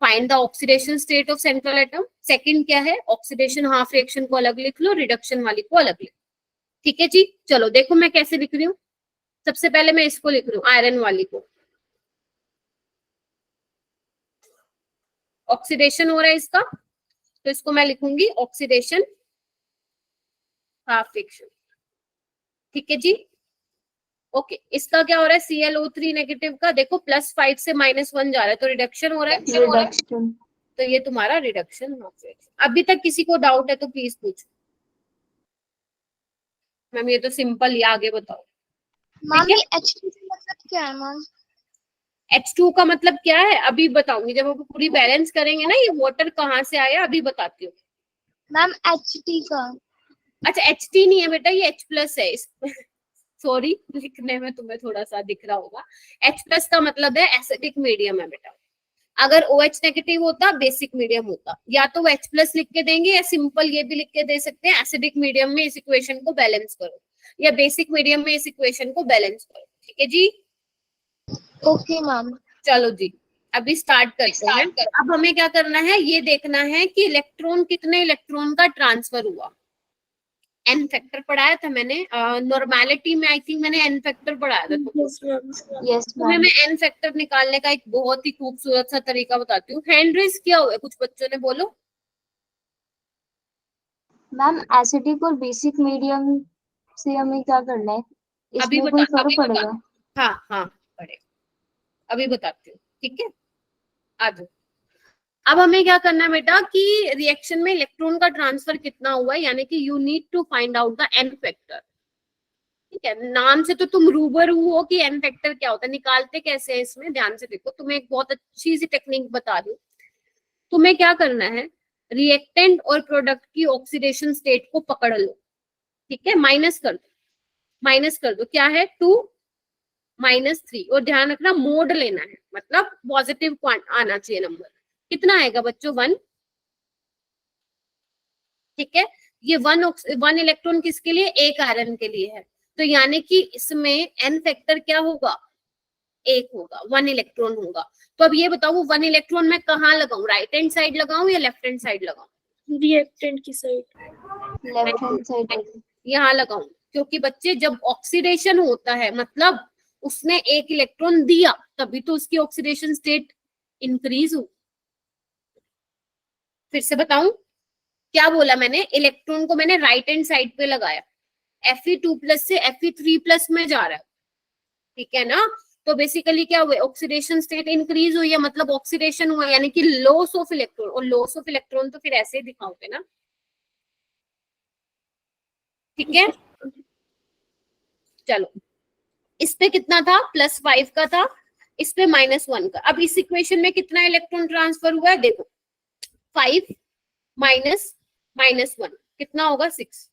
Find the oxidation state of central atom. Second क्या है? ऑक्सीडेशन हाफ रिएक्शन को अलग लिख लो, रिडक्शन वाली को अलग लिख लो। ठीक है जी, चलो देखो मैं कैसे लिख रही हूँ। सबसे पहले मैं इसको लिख रही हूँ, आयरन वाली को। ऑक्सीडेशन हो रहा है इसका, तो इसको मैं लिखूंगी ऑक्सीडेशन हाफ रिएक्शन। ठीक है जी, ओके। इसका क्या हो रहा है? ClO3 नेगेटिव का देखो +5 से -1 जा रहा है, तो रिडक्शन हो रहा है। रिडक्शन। तो ये तुम्हारा रिडक्शन हाफ रिएक्शन। अभी तक किसी को डाउट है तो प्लीज पूछो। मैम ये तो सिंपल, ये आगे बताओ। मैम ठीक ये H2 का मतलब क्या है मैम? H2 का मतलब क्या है अभी बताऊंगी, जब हम पूरी बैलेंस करेंगे ना। ये वाटर कहाँ से आया अभी बताती हूँ। मैम HT का। अच्छा HT नहीं है बेटा, ये H+ है। सॉरी लिखने में तुम्हें थोड़ा सा दिख रहा होगा। H+ का मतलब है एसिडिक मीडियम है बेटा। अगर OH नेगेटिव होता बेसिक मीडियम होता, या तो वो H+ लिख के देंगे या सिंपल ये भी लिख के दे सकते हैं, एसिडिक मीडियम में इस इक्वेशन को बैलेंस करो, या बेसिक मीडियम में इस इक्वेशन को बैलेंस करो। ठीक है जी, ओके मैम। चलो जी अभी स्टार्ट करते हैं। अब हमें क्या करना है, ये देखना है कि इलेक्ट्रॉन कितने इलेक्ट्रॉन का ट्रांसफर हुआ। एन फैक्टर पढ़ाया था मैंने नॉर्मेलिटी में, आई थिंक मैंने एन फैक्टर पढ़ाया था। Yes ma'am. यस तुम्हें मैम। मैं एन फैक्टर निकालने का एक बहुत ही खूबसूरत सा तरीका बताती हूँ। हैंड रेज किया हुआ है कुछ बच्चों ने, बोलो। मैम एसिडिक और बेसिक मीडियम से हमें क्या करना है? अभी इसमें कोई बता, फर्क पड़ेगा? हाँ हाँ पढ़ेगा, अभी बताती हूँ। ठीक है आ जाओ। अब हमें क्या करना है बेटा कि रिएक्शन में इलेक्ट्रॉन का ट्रांसफर कितना हुआ है, यानी कि you need to find out the n factor. ठीक है, नाम से तो तुम रूबरू हो कि एन फैक्टर क्या होता है। निकालते कैसे हैं इसमें ध्यान से देखो, तुम्हें एक बहुत अच्छी सी टेक्निक बता दूं। तुम्हें क्या करना है, रिएक्टेंट और प्रोडक्ट की ऑक्सीडेशन स्टेट को पकड़ लो। ठीक है, माइनस कर दो क्या है 2 -3, और ध्यान रखना मोड लेना है, मतलब पॉजिटिव आना चाहिए नंबर। कितना आएगा बच्चों 1। ठीक है, ये 1 इलेक्ट्रॉन किसके लिए, एक आयरन के लिए है। तो यानी कि इसमें एन फैक्टर क्या होगा, 1 होगा, 1 इलेक्ट्रॉन होगा। तो अब ये बताओ वो 1 इलेक्ट्रॉन मैं कहाँ लगाऊं, राइट हैंड साइड लगाऊं या लेफ्ट हैंड साइड लगाऊं? रिएक्टेंट की साइड। Left hand side. यहाँ लगाऊं, क्योंकि बच्चे जब ऑक्सीडेशन होता है मतलब उसने 1 इलेक्ट्रॉन दिया, तभी तो उसकी ऑक्सीडेशन स्टेट इंक्रीज हो। फिर से बताऊं क्या बोला मैंने, इलेक्ट्रॉन को मैंने राइट हैंड साइड पे लगाया, Fe2+ से Fe3+ में जा रहा है। ठीक है ना, तो बेसिकली क्या हुआ, ऑक्सीडेशन स्टेट इंक्रीज हुई है, मतलब ऑक्सीडेशन हुआ, यानी कि लॉस ऑफ इलेक्ट्रॉन। और लॉस ऑफ इलेक्ट्रॉन तो फिर ऐसे ही दिखाओगे ना। ठीक है, चलो इस पे कितना था, +5 का था, इस पे -1 का। अब इस इक्वेशन में कितना इलेक्ट्रॉन ट्रांसफर हुआ है, देखो 5 -1 कितना होगा 6।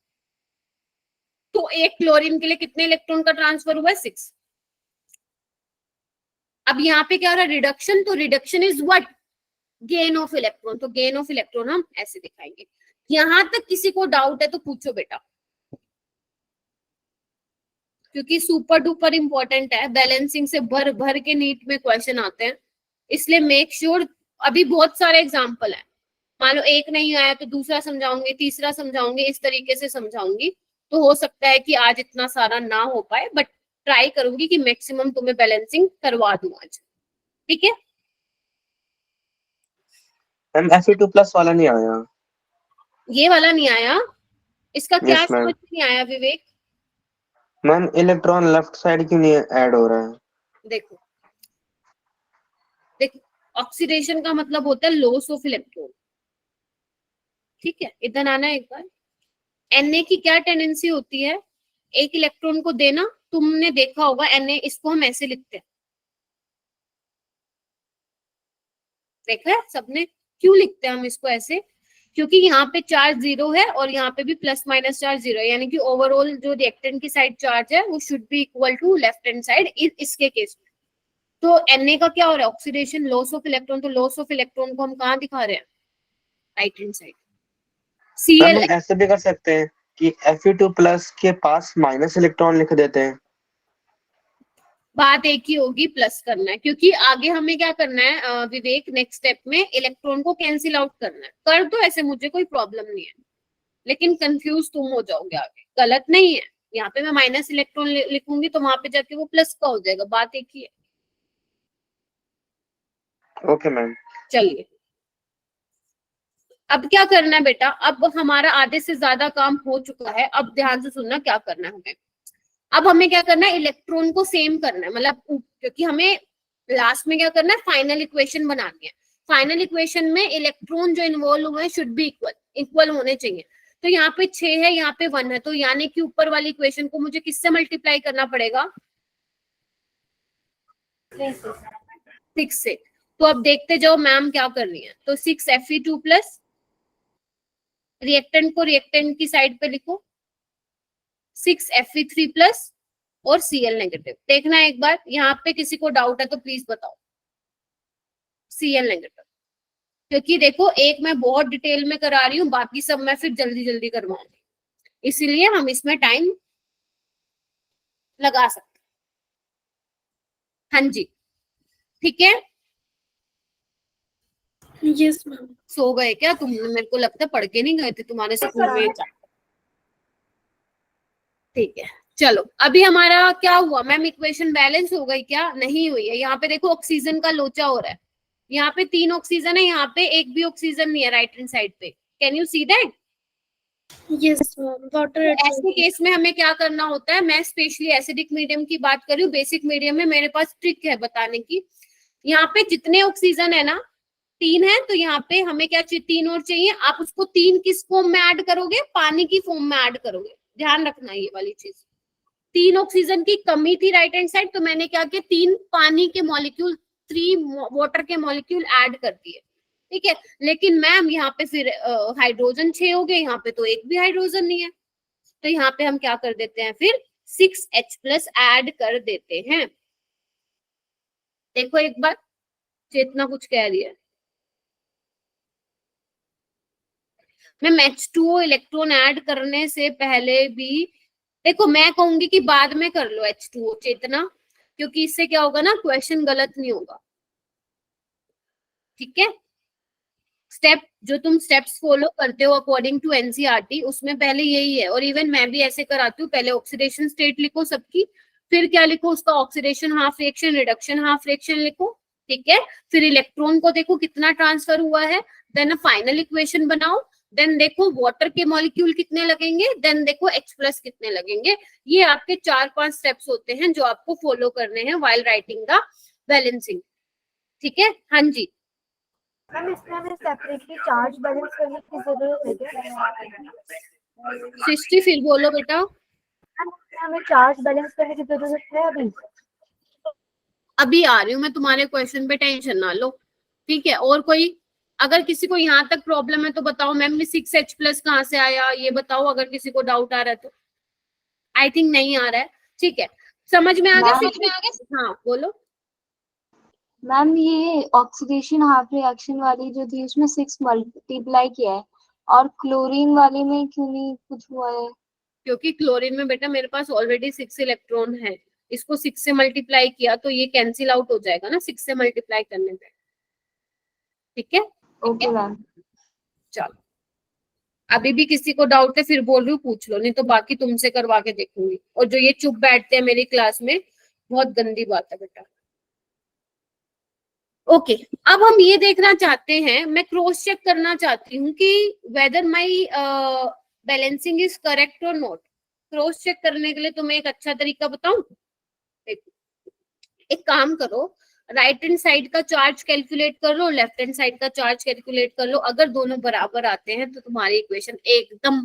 तो एक क्लोरीन के लिए कितने इलेक्ट्रॉन का ट्रांसफर हुआ है 6। अब यहाँ पे क्या हो रहा है, रिडक्शन। तो reduction is what, gain of electron. तो गेन ऑफ इलेक्ट्रॉन हम ऐसे दिखाएंगे। यहां तक किसी को डाउट है तो पूछो बेटा, क्योंकि सुपर डुपर इंपॉर्टेंट है। बैलेंसिंग से भर भर के नीट में क्वेश्चन आते हैं, इसलिए मेक श्योर। अभी बहुत सारे एग्जाम्पल है, मान लो एक नहीं आया तो दूसरा समझाऊंगी, तीसरा समझाऊंगी, इस तरीके से समझाऊंगी। तो हो सकता है कि आज इतना सारा ना हो पाए, बट ट्राई करूंगी कि मैक्सिमम तुम्हें बैलेंसिंग करवा दूं आज। ठीक है, Fe2+ वाला नहीं आया। ये वाला नहीं आया, इसका क्या Yes, ma'am. समझ नहीं आया विवेक? मैम इलेक्ट्रॉन लेफ्ट साइड क्यों नहीं ऐड हो रहा है? देखो ऑक्सीडेशन का मतलब होता है लॉस ऑफ इलेक्ट्रॉन। ठीक है, इधर आना एक बार। Na की क्या टेंडेंसी होती है, एक इलेक्ट्रॉन को देना। तुमने देखा होगा Na, इसको हम ऐसे लिखते हैं, देखा है सबने? क्यों लिखते हैं हम इसको ऐसे, क्योंकि यहाँ पे चार्ज 0 है और यहाँ पे भी ± चार्ज 0 है, यानी कि ओवरऑल जो रिएक्टेंट की साइड चार्ज है वो should be equal to left hand side इसके केस में। तो Na का क्या हो रहा है, ऑक्सीडेशन, लॉस ऑफ इलेक्ट्रॉन। तो लॉस ऑफ इलेक्ट्रॉन को हम कहाँ दिखा रहे हैं, right hand side. Ma'am Cl ऐसे भी कर सकते हैं कि Fe2+ के पास माइनस इलेक्ट्रॉन लिख देते हैं। बात एक ही होगी, प्लस करना है, क्योंकि आगे हमें क्या करना है विवेक, नेक्स्ट स्टेप में इलेक्ट्रॉन को कैंसिल आउट करना है। कर दो ऐसे, मुझे कोई प्रॉब्लम नहीं है, लेकिन कंफ्यूज तुम हो जाओगे आगे। गलत नहीं है, यहाँ पे मैं माइनस इलेक्ट्रॉन लिखूंगी तो वहां पे जाके वो प्लस का हो जाएगा, बात एक ही है। Okay ma'am. चलिए अब क्या करना है बेटा, अब हमारा आधे से ज्यादा काम हो चुका है। अब ध्यान से सुनना क्या करना है हमें। अब हमें क्या करना है, इलेक्ट्रॉन को सेम करना है, मतलब क्योंकि हमें लास्ट में क्या करना है, फाइनल इक्वेशन बनानी है। फाइनल इक्वेशन में इलेक्ट्रॉन जो इन्वॉल्व हुए शुड बी इक्वल होने चाहिए। तो यहाँ पे 6 है, यहाँ पे 1 है, तो यानी कि ऊपर वाली इक्वेशन को मुझे किससे मल्टीप्लाई करना पड़ेगा? 6 से। तो अब देखते जाओ मैम क्या कर रही है। तो 6 Fe2 प्लस, रिएक्टेंट को रिएक्टेंट की साइड पे लिखो, 6 Fe3 प्लस और Cl नेगेटिव। देखना एक बार, यहाँ पे किसी को डाउट है तो प्लीज बताओ। Cl नेगेटिव, क्योंकि देखो एक मैं बहुत डिटेल में करा रही हूँ, बाकी सब मैं फिर जल्दी जल्दी करवाऊंगी, इसलिए हम इसमें टाइम लगा सकते हैं। हाँ जी, ठीक है। Yes ma'am. सो गए क्या तुम? मेरे को लगता है पढ़ के नहीं गए थे तुम्हारे स्कूल में। ठीक है, चलो अभी हमारा क्या हुआ मैम? इक्वेशन बैलेंस हो गई क्या? नहीं हुई है। यहाँ पे देखो ऑक्सीजन का लोचा हो रहा है, यहाँ पे 3 ऑक्सीजन है, यहाँ पे एक भी ऑक्सीजन नहीं है राइट हैंड साइड पे। Can you see that? Yes ma'am. Water ऐसे केस में हमें क्या करना होता है? मैं स्पेशली एसिडिक मीडियम की बात कर रही हूँ, बेसिक मीडियम में मेरे पास ट्रिक है बताने की। यहाँ पे जितने ऑक्सीजन है ना, 3 है, तो यहाँ पे हमें क्या चाहिए? 3 और चाहिए। आप उसको 3 किस फॉर्म में ऐड करोगे? पानी की फॉर्म में ऐड करोगे। ध्यान रखना ये वाली चीज। 3 ऑक्सीजन की कमी थी राइट हैंड साइड, तो मैंने क्या किया? 3 पानी के मॉलिक्यूल, 3 वाटर के मॉलिक्यूल ऐड कर दिए, ठीक है। लेकिन मैम यहाँ पे फिर हाइड्रोजन 6 हो गए, यहाँ पे तो एक भी हाइड्रोजन नहीं है, तो यहाँ पे हम क्या कर देते हैं? फिर 6H प्लस ऐड कर देते हैं। देखो एक बार, चेतना कुछ कह रही है। मैम H2O इलेक्ट्रॉन ऐड करने से पहले भी, देखो मैं कहूंगी कि बाद में कर लो H2O चेतना, क्योंकि इससे क्या होगा ना, क्वेश्चन गलत नहीं होगा, ठीक है। स्टेप जो तुम स्टेप्स फॉलो करते हो अकॉर्डिंग टू एनसीईआरटी, उसमें पहले यही है। और इवन मैं भी ऐसे कराती हूँ, पहले ऑक्सीडेशन स्टेट लिखो सबकी, फिर क्या लिखो? उसका oxidation half reaction, reduction half reaction लिखो, ठीक है। फिर इलेक्ट्रॉन को देखो कितना ट्रांसफर हुआ है, देन फाइनल इक्वेशन बनाओ, देन देखो वाटर के मॉलिक्यूल कितने लगेंगे, देन देखो H प्लस कितने लगेंगे। ये आपके 4-5 स्टेप्स होते हैं जो आपको फॉलो करने हैं व्हाइल राइटिंग द बैलेंसिंग, ठीक है। हाँ जी मैम, इसमें हमें सेपरेटली चार्ज बैलेंस करने की जरूरत है क्या? सृष्टि फिर बोलो बेटा। हमें चार्ज बैलेंस करने की जरूरत है अभी आ रही हूँ मैं, तुम्हारे क्वेश्चन पे टेंशन ना लो, ठीक है। और कोई, अगर किसी को यहाँ तक प्रॉब्लम है तो बताओ। मैम ने 6H प्लस कहाँ से आया ये बताओ, अगर किसी को डाउट आ रहा है तो। आई थिंक नहीं आ रहा है, ठीक है। समझ में आ गया? हाँ बोलो। मैम ये ऑक्सीडेशन हाफ रिएक्शन वाली जो थी उसमें 6 मल्टीप्लाई किया है, और क्लोरीन वाली में क्यों नहीं कुछ हुआ है? क्योंकि क्लोरीन में बेटा मेरे पास ऑलरेडी 6 इलेक्ट्रॉन है, इसको 6 से मल्टीप्लाई किया तो ये कैंसिल आउट हो जाएगा ना 6 से मल्टीप्लाई करने पे, ठीक है। Okay ma'am. चलो, अभी भी किसी को डाउट है फिर बोल रही हूँ पूछ लो, नहीं तो बाकी तुमसे करवा के देखूंगी। और जो ये चुप बैठते हैं मेरी क्लास में, बहुत गंदी बात है बेटा। ओके, अब हम ये देखना चाहते हैं, मैं क्रॉस चेक करना चाहती हूँ कि whether my balancing is correct और नॉट। क्रॉस चेक करने के लिए तुम्हें एक अच्छा तरीका बताऊं। एक काम करो, राइट हैंड साइड का चार्ज कैलकुलेट कर लो, लेफ्ट हैंड साइड का चार्ज कैलकुलेट कर लो। अगर दोनों बराबर आते हैं तो तुम्हारी इक्वेशन एकदम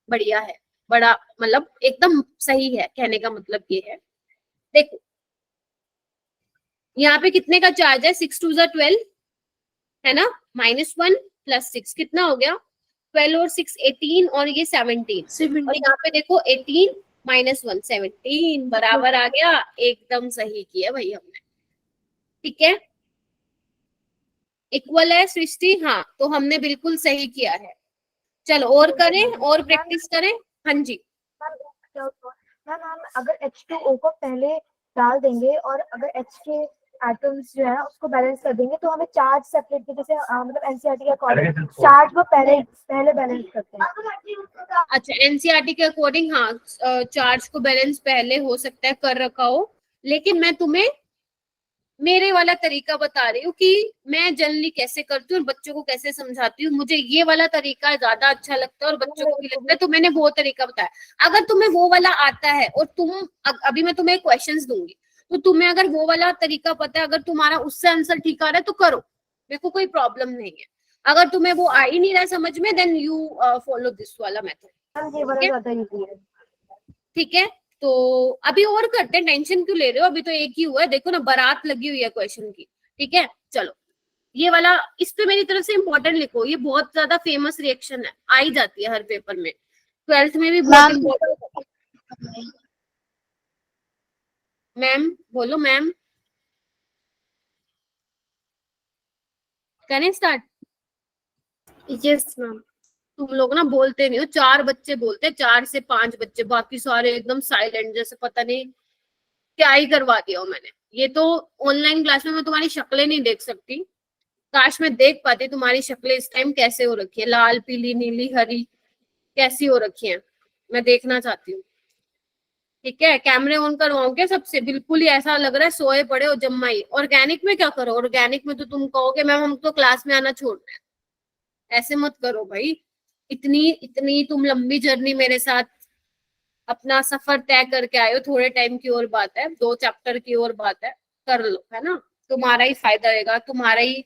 बढ़िया है, बड़ा मतलब एकदम सही है। कहने का मतलब ये है, देखो यहाँ पे कितने का चार्ज है? 6 2 12 है ना, -1 + 6 कितना हो गया? 12 और 6 18 और ये 17। और यहाँ पे देखो 18 -1 17 बराबर आ गया। एकदम सही किया भाई हमने, ठीक है। इक्वल है सृष्टि? हाँ, तो हमने बिल्कुल सही किया है। चलो और करें, और प्रैक्टिस करें। हाँ जी मैम, हम अगर H2O को पहले डाल देंगे और अगर H के एटम्स जो है उसको बैलेंस कर देंगे तो हमें चार्ज सेपरेट के जैसे मतलब एनसीईआरटी के अकॉर्डिंग चार्ज वो पहले बैलेंस करते हैं। अच्छा, एनसीईआरटी के अकॉर्डिंग हाँ, चार्ज को बैलेंस पहले हो सकता है कर रखा हो, लेकिन मैं तुम्हें मेरे वाला तरीका बता रही हूँ कि मैं जनरली कैसे करती हूँ और बच्चों को कैसे समझाती हूँ। मुझे ये वाला तरीका ज्यादा अच्छा लगता है और बच्चों को भी लगता है, तो मैंने वो तरीका बताया। अगर तुम्हें वो वाला आता है और तुम अभी मैं तुम्हें क्वेश्चंस दूंगी, तो तुम्हें अगर वो वाला तरीका पता है, अगर तुम्हारा उससे आंसर ठीक आ रहा है तो करो, मेरे को कोई प्रॉब्लम नहीं है। अगर तुम्हें वो आ ही नहीं रहा समझ में, देन यू फॉलो दिस वाला मेथड। मैम ये वाला ज्यादा इजी है। ठीक है, तो अभी और करते हैं, टेंशन क्यों ले रहे हो, अभी तो एक ही हुआ है, देखो ना बारात लगी हुई है क्वेश्चन की। ठीक है, चलो ये वाला इस पे मेरी तरफ से इम्पोर्टेंट लिखो, ये बहुत ज्यादा फेमस रिएक्शन है, आई जाती है हर पेपर में, 12th में भी बहुत मैम इम्पोर्टेंट। मैम बोलो मैम, करें स्टार्ट? Yes ma'am. तुम लोग ना बोलते नहीं हो, 4 बच्चे बोलते हैं, 4 से 5 बच्चे, बाकी सारे एकदम साइलेंट, जैसे पता नहीं क्या ही करवा दिया हो मैंने। ये तो ऑनलाइन क्लास में मैं तुम्हारी शक्लें नहीं देख सकती, काश मैं देख पाती तुम्हारी शक्लें इस टाइम कैसे हो रखी है, लाल पीली नीली हरी कैसी हो रखी है, मैं देखना चाहती हूँ। ठीक है, कैमरे ऑन करवाओगे सबसे, बिल्कुल ही ऐसा लग रहा है सोए पड़े हो जम्मा ही। ऑर्गेनिक में क्या करो, ऑर्गेनिक में तो तुम कहोगे मैम हम तो क्लास में आना छोड़ रहे हैं, ऐसे मत करो भाई। इतनी इतनी तुम लंबी जर्नी मेरे साथ अपना सफर तय करके आए हो, थोड़े टाइम की और बात है, 2 चैप्टर की और बात है, कर लो, है ना, तुम्हारा ही फायदा रहेगा, तुम्हारा ही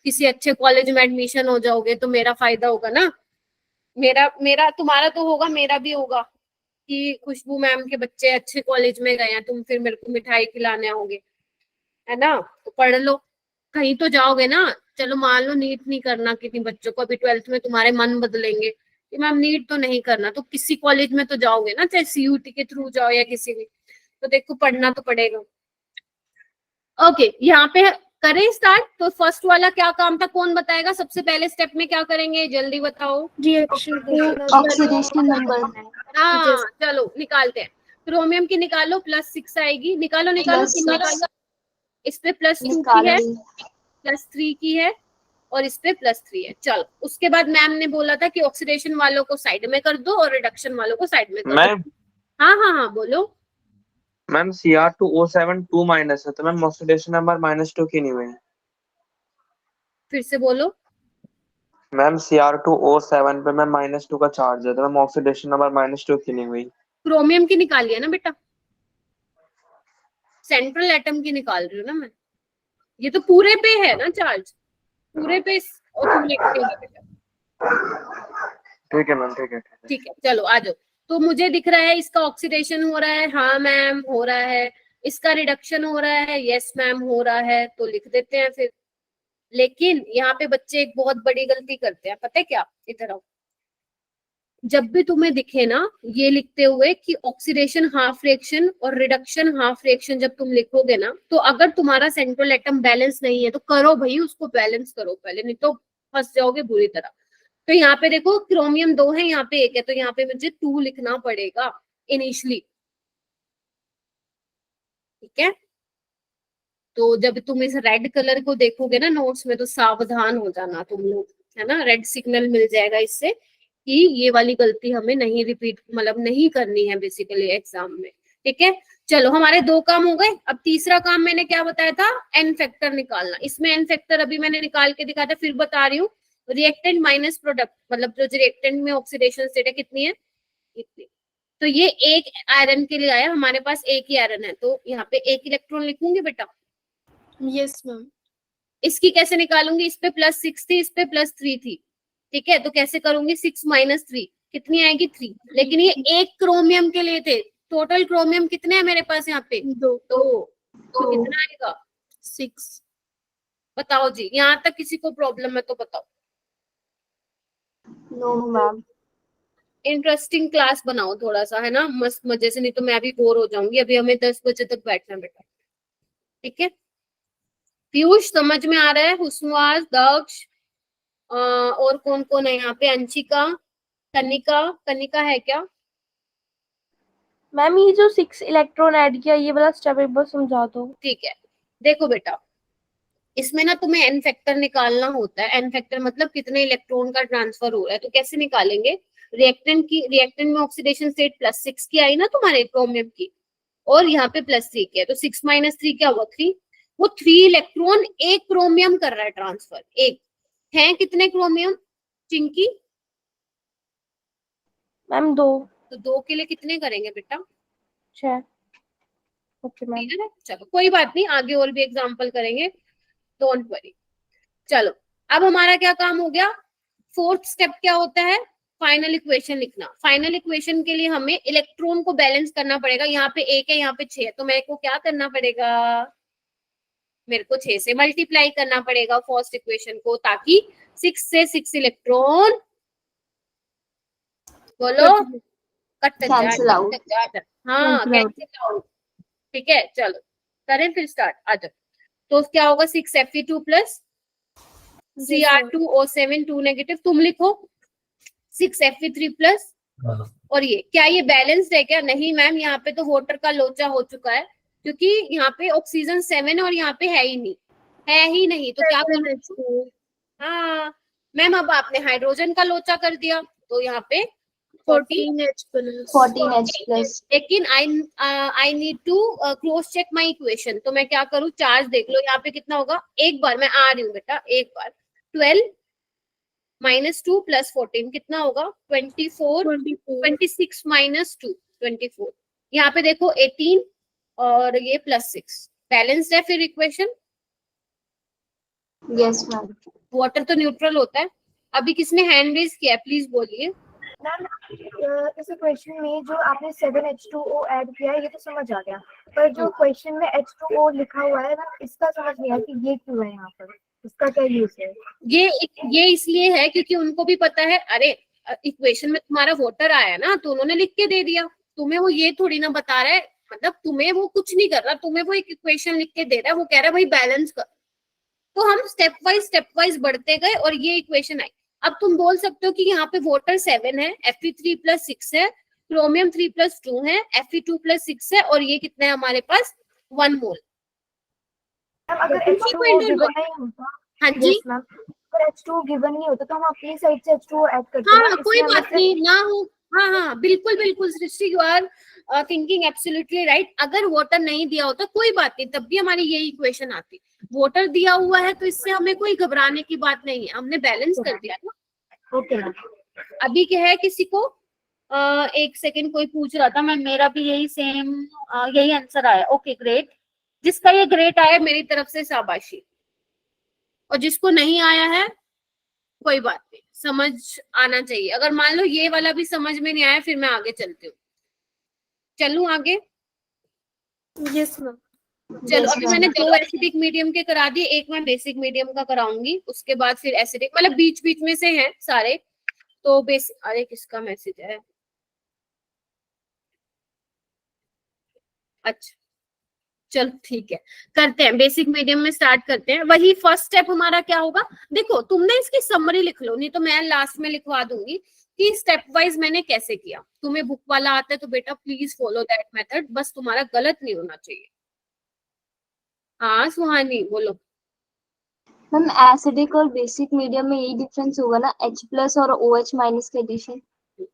किसी अच्छे कॉलेज में एडमिशन हो जाओगे तो मेरा फायदा होगा ना, मेरा मेरा तुम्हारा तो होगा, मेरा भी होगा कि खुशबू मैम के बच्चे अच्छे कॉलेज में गए हैं, तुम फिर मेरे को मिठाई खिलाने आओगे, है ना, तो पढ़ लो, कहीं तो जाओगे ना। चलो मान लो नीट नहीं करना किन्हीं बच्चों को, अभी 12th में तुम्हारे मन बदलेंगे कि मैम नीट तो नहीं करना, तो किसी कॉलेज में तो जाओगे ना, चाहे सीयूटी के थ्रू जाओ या किसी भी, तो देखो पढ़ना तो पड़ेगा। ओके, यहाँ पे करें स्टार्ट। तो फर्स्ट वाला क्या काम था, कौन बताएगा, सबसे पहले स्टेप में क्या करेंगे, जल्दी बताओ। रिएक्शन को ऑक्सीडेशन नंबर हाँ चलो निकालते हैं, क्रोमियम की निकालो, +6 आएगी, निकालो निकालो, Plus तीन निकालो। इस पे +2 की निकाल है, ली। +3 की है, और इस पे +3 है। चलो उसके बाद मैम ने बोला था कि ऑक्सीडेशन वालों को साइड में कर दो और रिडक्शन वालों को साइड में कर दो। मैम हाँ हाँ हाँ बोलो। मैम Cr2O7 2 माइनस है, तो मैम ऑक्सीडेशन नंबर -2 की नहीं हुई। फिर से बोलो। मैम Cr2O7 पे मैम -2 का चार्ज है, तो मैम ऑक्सीडेशन नंबर -2 की नहीं हुई। क्रोमियम की निकाली है ना बेटा, सेंट्रल एटम की निकाल रही हूँ ना मैं, ये तो पूरे पे है ना चार्ज, पूरे पे accumulate किया बेटा। ठीक है मैम, ठीक है। ठीक है चलो आ जाओ। तो मुझे दिख रहा है इसका ऑक्सीडेशन हो रहा है, हाँ मैम हो रहा है, इसका रिडक्शन हो रहा है, यस मैम हो रहा है, तो लिख देते हैं फिर। लेकिन यहाँ पे बच्चे एक बहुत बड़ी गलती करते हैं, पता है क्या, इधर आओ, जब भी तुम्हें दिखे ना ये लिखते हुए कि ऑक्सीडेशन हाफ रिएक्शन और रिडक्शन हाफ रिएक्शन, जब तुम लिखोगे ना, तो अगर तुम्हारा सेंट्रल एटम बैलेंस नहीं है तो करो भाई उसको बैलेंस करो पहले, नहीं तो फंस जाओगे बुरी तरह। तो यहाँ पे देखो क्रोमियम 2 है, यहाँ पे 1 है, तो यहाँ पे मुझे 2 लिखना पड़ेगा इनिशियली। ठीक है, तो जब तुम इस रेड कलर को देखोगे ना नोट्स में, तो सावधान हो जाना तुम लोग, है ना, रेड सिग्नल मिल जाएगा इससे कि ये वाली गलती हमें नहीं रिपीट, मतलब नहीं करनी है बेसिकली एग्जाम में। ठीक है, चलो हमारे 2 काम हो गए। अब तीसरा काम मैंने क्या बताया था, एन फैक्टर निकालना। इसमें एन फैक्टर अभी मैंने निकाल के दिखाया था, फिर बता रही हूँ। रिएक्टेंट माइनस प्रोडक्ट, मतलब जो रिएक्टेंट में ऑक्सीडेशन स्टेट है कितनी है, इतनी। तो ये एक आयरन के लिए आया, हमारे पास एक ही आयरन है, तो यहाँ पे 1 इलेक्ट्रॉन लिखूंगी बेटा। Yes ma'am. इसकी कैसे निकालूंगी, इस पे +6 थी, इस पे +3 थी। ठीक है, तो कैसे करूंगी, 6 - 3 कितनी आएगी, 3। लेकिन ये एक क्रोमियम के लिए थे, टोटल क्रोमियम कितने हैं मेरे पास यहाँ पे, 2। तो कितना आएगा, 6। बताओ जी, यहाँ तक किसी को प्रॉब्लम है तो बताओ। No ma'am. इंटरेस्टिंग क्लास बनाओ थोड़ा सा, है ना, मस्त मजे से, नहीं तो मैं भी बोर हो जाऊंगी। अभी हमें 10 बजे तक बैठना है बेटा। ठीक है, पीयूष समझ में आ रहा है, हुस्नवाज, दक्ष, और कौन कौन है यहाँ पे, अंशिका, कनिका, कनिका है क्या? मैम ये जो 6 इलेक्ट्रॉन ऐड किया, ये वाला स्टेप एक बार समझा दो। ठीक है, देखो बेटा, इसमें ना तुम्हें एन फैक्टर निकालना होता है। एन फैक्टर मतलब कितने इलेक्ट्रॉन का ट्रांसफर हो रहा है, तो कैसे निकालेंगे, रिएक्टेंट में ऑक्सीडेशन स्टेट +6 की आई ना तुम्हारे क्रोमियम की, और यहाँ पे +3 की है, तो 6 - 3 क्या हुआ, 3। वो 3 इलेक्ट्रॉन एक क्रोमियम कर रहा है ट्रांसफर, एक है, कितने क्रोमियम चिंकी, मैम 2। तो 2 के लिए कितने करेंगे बेटा, 6। Okay ma'am. क्लियर है, चलो कोई बात नहीं, आगे और भी एग्जांपल करेंगे, डोंट वरी। चलो अब हमारा क्या काम हो गया, फोर्थ स्टेप क्या होता है, फाइनल इक्वेशन लिखना। फाइनल इक्वेशन के लिए हमें इलेक्ट्रॉन को बैलेंस करना पड़ेगा। यहाँ पे 1 है, यहाँ पे 6 है, तो मेरे को क्या करना पड़ेगा, मेरे को 6 से मल्टीप्लाई करना पड़ेगा फर्स्ट इक्वेशन को, ताकि 6 से 6 इलेक्ट्रॉन, बोलो, कट Cancel out. जाए। हाँ, Cancel out. Cancel out. ठीक है, चलो करें फिर स्टार्ट। आ जाओ। तो क्या होगा, 6Fe2 प्लस Cr2O7 2 नेगेटिव, तुम लिखो 6Fe3 प्लस, और ये क्या, ये बैलेंस्ड है क्या? नहीं मैम, यहाँ पे तो वाटर का लोचा हो चुका है, क्योंकि यहाँ पे ऑक्सीजन 7 और यहाँ पे है ही नहीं, है ही नहीं, तो क्या करें? हाँ मैम, अब आपने हाइड्रोजन का लोचा कर दिया, तो यहाँ पे 14H plus 14H plus. लेकिन I need to cross check my equation, तो मैं क्या करूँ, चार्ज देख लो यहाँ पे कितना होगा, एक बार मैं आ रही हूँ बेटा, एक बार 12 -2 + 14 कितना होगा, 24 26 -2 24, यहाँ पे देखो 18 और ये +6, बैलेंस्ड है फिर इक्वेशन। Yes, ma'am. वाटर तो न्यूट्रल होता है। अभी किसने हैंड रेज किया है, प्लीज बोलिए। मैम इस इक्वेशन में जो आपने 7H2O ऐड किया है ये तो समझ आ गया, पर जो क्वेश्चन में H2O लिखा हुआ है ना, इसका समझ नहीं आया कि ये क्यों है यहाँ पर, इसका क्या यूज है? ये इसलिए है क्योंकि उनको भी पता है, अरे इक्वेशन में तुम्हारा वाटर आया ना, तो उन्होंने लिख के दे दिया, तुम्हें वो ये थोड़ी ना बता रहा है, मतलब तुम्हें वो कुछ नहीं कर रहा, तुम्हें वो एक इक्वेशन लिख के दे रहा है, वो कह रहा है भाई बैलेंस कर। तो हम स्टेप वाइज बढ़ते गए और ये इक्वेशन आई। अब तुम बोल सकते हो कि यहाँ पे वाटर 7 है, Fe3 + 6 है, क्रोमियम 3 + 2 है, Fe2 + 6 है, और ये कितना है हमारे पास, 1 मोल। अगर H2O गिवन नहीं होता, हाँ जी, yes, मैम, अगर H2O गिवन नहीं होता तो हम अपनी साइड से H2O ऐड करते हाँ ना, कोई इसमें हमें बात नहीं ना हो, हाँ हाँ बिल्कुल बिल्कुल Srishti, you are thinking absolutely right. अगर वाटर नहीं दिया होता कोई बात नहीं, तब भी हमारी यही इक्वेशन आती। वाटर दिया हुआ है तो इससे हमें कोई घबराने की बात नहीं है, हमने बैलेंस कर दिया ना। Okay ma'am. अभी क्या है, किसी को एक सेकंड कोई पूछ रहा था, मैं मेरा भी यही सेम यही आंसर आया। ओके ग्रेट, जिसका ये ग्रेट आया मेरी तरफ से शाबाशी, और जिसको नहीं आया है कोई बात नहीं, समझ आना चाहिए। अगर मान लो ये वाला भी समझ में नहीं आया, फिर मैं आगे चलती हूँ। चलूं आगे? yes ma'am. चलो Yes, अभी ma'am. मैंने 2 एसिडिक मीडियम के करा दिए, एक मैं बेसिक मीडियम का कराऊंगी, उसके बाद फिर एसिडिक, मतलब बीच बीच में से हैं सारे। तो बेसिक, अरे किसका मैसेज है, अच्छा चलो ठीक है, करते हैं बेसिक मीडियम में स्टार्ट करते हैं। वही फर्स्ट स्टेप हमारा क्या होगा, देखो तुमने इसकी समरी लिख लो, नहीं तो मैं लास्ट में लिखवा दूंगी कि स्टेप वाइज मैंने कैसे किया। तुम्हें बुक वाला आता है तो बेटा प्लीज फॉलो दैट मेथड, बस तुम्हारा गलत नहीं होना चाहिए। हाँ सुहानी बोलो। मैम एसिडिक और बेसिक मीडियम में यही डिफरेंस होगा ना, H+ और OH- का एडिशन।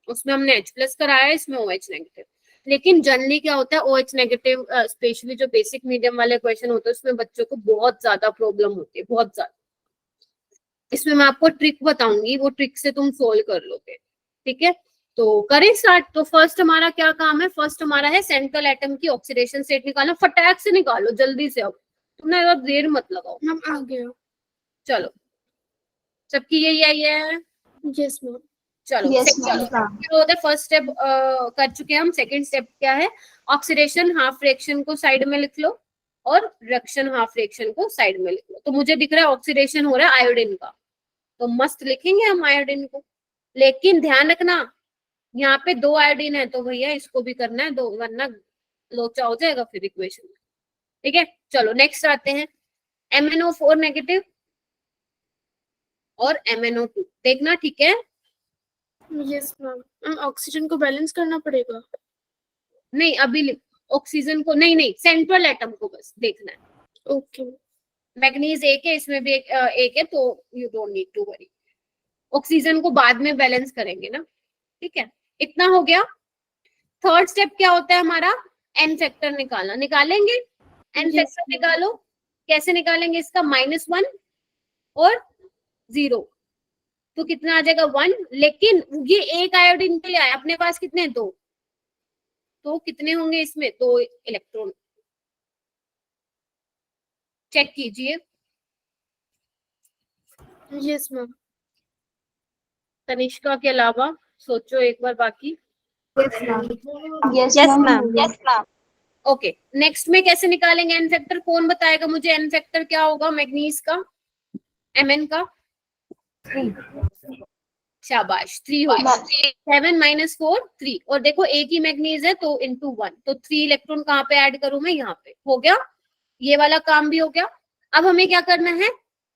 उसमें हमने H+ कराया है, इसमें OH नेगेटिव। लेकिन जनरली क्या होता है, OH नेगेटिव स्पेशली जो बेसिक मीडियम वाले क्वेश्चन होते हैं उसमें बच्चों को बहुत ज्यादा प्रॉब्लम होती है, बहुत ज्यादा। इसमें मैं आपको ट्रिक बताऊंगी, वो ट्रिक से तुम सोल्व कर लोगे। ठीक है, तो करें स्टार्ट। तो फर्स्ट हमारा क्या काम है, फर्स्ट हमारा है सेंट्रल एटम की ऑक्सीडेशन स्टेट निकालना। फटाक से निकालो जल्दी से, अब तुमने ज्यादा देर मत लगाओ। मैम आ गया। चलो सबकी यही आई है, yes मैम। चलो Yes, फर्स्ट स्टेप कर चुके हैं हम। सेकंड स्टेप क्या है, ऑक्सीडेशन हाफ रिएक्शन को साइड में लिख लो और रिडक्शन हाफ रिएक्शन को साइड में लिख लो। तो मुझे दिख रहा है ऑक्सीडेशन हो रहा है आयोडीन का, तो मस्त लिखेंगे हम आयोडीन को। लेकिन ध्यान रखना यहाँ पे 2 आयोडीन है, तो भैया इसको भी करना है 2, वरना लोचा हो जाएगा फिर इक्वेशन में। ठीक है, चलो नेक्स्ट आते हैं, MnO4 नेगेटिव और MnO2 देखना, ठीक है। yes ma'am. ऑक्सीजन को बैलेंस करना पड़ेगा। नहीं अभी ऑक्सीजन को नहीं, सेंट्रल एटम को बस देखना है। ओके। मैग्नीज एक है, इसमें भी एक है, तो you don't need to worry. Oxygen को बाद में बैलेंस करेंगे ना। ठीक है, इतना हो गया। थर्ड स्टेप क्या होता है हमारा, एन फैक्टर निकालना। निकालेंगे एन Yes, फैक्टर निकालो। कैसे निकालेंगे इसका, -1 और 0, तो कितना आ जाएगा 1। लेकिन ये एक आयोडीन के लिए आया, अपने पास कितने 2, तो कितने होंगे इसमें 2 इलेक्ट्रॉन। चेक कीजिए, यस मैम। तनिष्का के अलावा सोचो एक बार बाकी। Yes ma'am. Yes Yes, ma'am. ma'am. Okay, next में कैसे निकालेंगे एन फैक्टर? कौन बताएगा मुझे एन फैक्टर क्या होगा मैग्नीज का, Mn का? शाबाश, 3 होगा। 7 - 4 3, और देखो एक ही मैग्नीज है तो इंटू 1, तो 3 इलेक्ट्रॉन कहाँ पे ऐड करूं मैं? यहाँ पे। हो गया, ये वाला काम भी हो गया। अब हमें क्या करना है?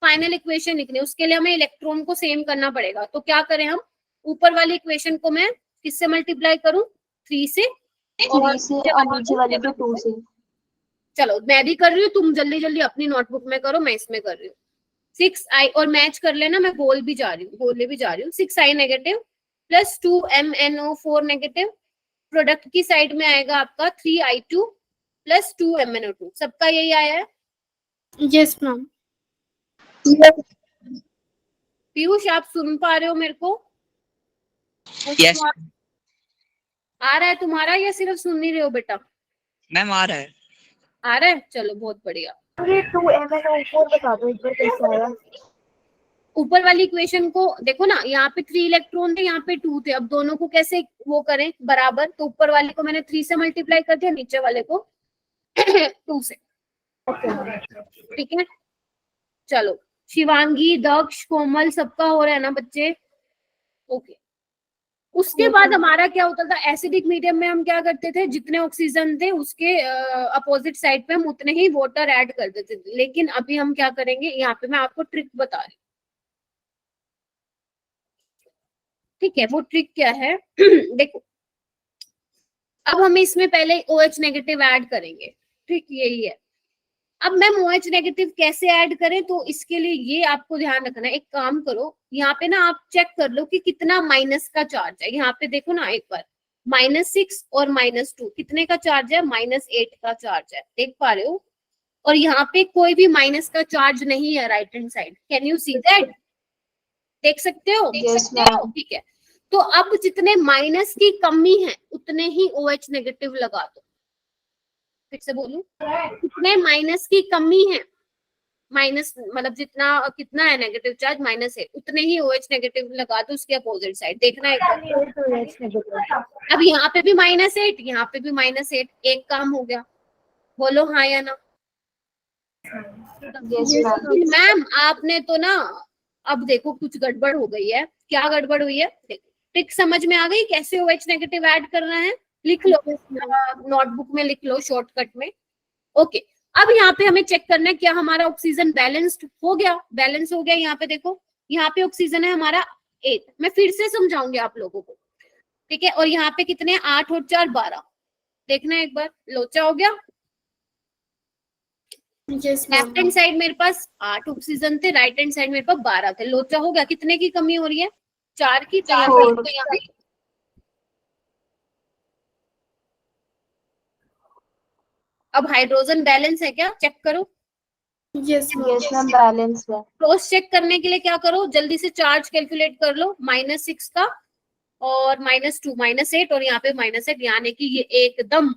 फाइनल इक्वेशन लिखनी है। उसके लिए हमें इलेक्ट्रॉन को सेम करना पड़ेगा। तो क्या करें हम? ऊपर वाली इक्वेशन को मैं किससे मल्टीप्लाई करूं? 3 से, और 3 से और नीचे वाली को 2 से। चलो मैं भी कर रही हूँ, तुम जल्दी जल्दी अपनी नोटबुक में करो, मैं इसमें कर रही हूँ। 6i, और मैच कर लेना, मैं बोलने भी जा रही हूँ। 6i negative plus 2MnO4 negative, product की साइड में आएगा आपका 3i2 प्लस 2MnO2। सबका यही आया है? Yes ma'am. पीयूष, आप सुन पा रहे हो मेरे को? यस आ रहा है तुम्हारा, या सिर्फ सुन ही रहे हो बेटा? मैम, आ रहा है। आ रहा है, चलो बहुत बढ़िया। ये 2MnO4 बता दो एक बार कैसे आया। ऊपर वाली इक्वेशन को देखो ना, यहाँ पे 3 इलेक्ट्रॉन थे, यहाँ पे 2 थे। अब दोनों को कैसे वो करें बराबर? तो ऊपर वाले को मैंने 3 से मल्टीप्लाई कर दिया, नीचे वाले को 2 से। ठीक है, चलो शिवांगी, दक्ष, कोमल, सबका हो रहा है ना बच्चे? ओके। उसके बाद हमारा क्या होता था? एसिडिक मीडियम में हम क्या करते थे? जितने ऑक्सीजन थे उसके अपोजिट साइड पे हम उतने ही वाटर ऐड कर देते थे। लेकिन अभी हम क्या करेंगे? यहाँ पे मैं आपको ट्रिक बता रही हूँ। ठीक है, वो ट्रिक क्या है? देखो, अब हम इसमें पहले OH नेगेटिव ऐड करेंगे। ठीक, यही है। अब मैम OH नेगेटिव कैसे ऐड करें? तो इसके लिए ये आपको ध्यान रखना है। एक काम करो, यहाँ पे ना आप चेक कर लो कि कितना माइनस का चार्ज है। यहाँ पे देखो ना एक बार, -6 और -2 कितने का चार्ज है? -8 का चार्ज है। देख पा रहे हो? और यहाँ पे कोई भी माइनस का चार्ज नहीं है right hand side. Can you see that? देख सकते हो? Yes, ma'am. ठीक है, तो अब जितने माइनस की कमी है उतने ही OH नेगेटिव लगा दो। फिर से बोलूं, कितने माइनस की कमी है, माइनस मतलब जितना कितना है नेगेटिव चार्ज -8, उतने ही OH नेगेटिव लगा दो उसके अपोजिट साइड। देखना एक बार। अब यहाँ पे भी -8, यहाँ पे भी -8, एक काम हो गया। बोलो हाँ या ना? Yes, ma'am. मैम आपने तो ना, अब देखो कुछ गड़बड़ हो गई है। क्या गड़बड़ हुई है? देखो, ट्रिक समझ में आ गई कैसे OH नेगेटिव ऐड करना है? लिख लो, नोटबुक में लिख लो शॉर्टकट में। ओके, अब यहाँ पे हमें चेक करना है क्या हमारा ऑक्सीजन बैलेंस्ड हो गया? बैलेंस हो गया। यहाँ पे देखो, यहाँ पे ऑक्सीजन है हमारा 8। मैं फिर से समझाऊंगी आप लोगों को, ठीक है? और यहाँ पे कितने? 8 और 4 12। देखना एक बार, लोचा हो गया। यस लेफ्ट हैंड साइड मेरे पास 8 ऑक्सीजन थे, राइट हैंड साइड मेरे पास 12 थे। लोचा हो गया। कितने की कमी हो रही है? 4 की। तो यहाँ पे अब हाइड्रोजन बैलेंस है क्या? चेक करो। Yes Yes, ma'am. Balance है। क्रॉस चेक करने के लिए क्या करो? जल्दी से चार्ज कैलकुलेट कर लो। -6 का और -2 -8 और यहाँ पे -8, यानी कि ये एकदम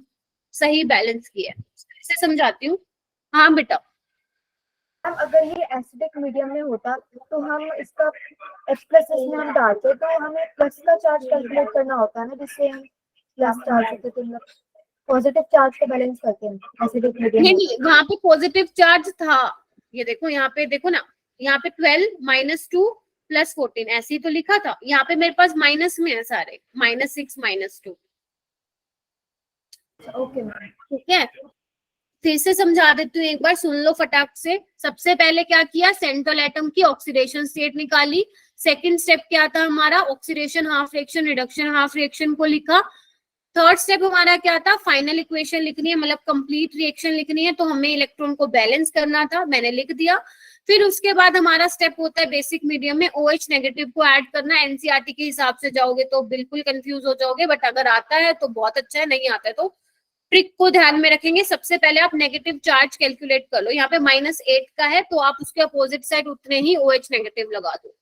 सही बैलेंस की है। इसे समझाती हूँ। हाँ बेटा, अब अगर ये एसिडिक मीडियम में होता तो हम इसका H+ इसमें हम डालते तो हमें प्लस का चार्ज कैलकुलेट करना होता है ना, जिससे हम प्लस चार्ज होते तो पॉजिटिव चार्ज को बैलेंस करते हैं एसिडिक मीडियम नहीं में। नहीं, वहां पे पॉजिटिव चार्ज था। ये देखो, यहाँ पे देखो ना, यहाँ पे 12 -2 + 14 ऐसे ही तो लिखा था। यहाँ पे मेरे पास माइनस में है सारे, -6 -2। Okay ma'am. ठीक है, फिर से समझा देती हूँ एक बार, सुन लो फटाक से। सबसे पहले क्या किया? सेंट्रल एटम की ऑक्सीडेशन स्टेट निकाली। सेकंड स्टेप क्या था हमारा? Oxidation half reaction, reduction half reaction को लिखा। थर्ड स्टेप हमारा क्या था? फाइनल इक्वेशन लिखनी है, मतलब कंप्लीट रिएक्शन लिखनी है। तो हमें इलेक्ट्रॉन को बैलेंस करना था, मैंने लिख दिया। फिर उसके बाद हमारा स्टेप होता है बेसिक मीडियम में OH नेगेटिव को ऐड करना। एनसीईआरटी के हिसाब से जाओगे तो बिल्कुल कंफ्यूज हो जाओगे, बट अगर आता है तो बहुत अच्छा है, नहीं आता है तो ट्रिक को ध्यान में रखेंगे। सबसे पहले आप नेगेटिव चार्ज कैलकुलेट कर लो। यहाँ पे -8 का है तो आप उसके अपोजिट साइड उतने ही OH नेगेटिव लगा दो।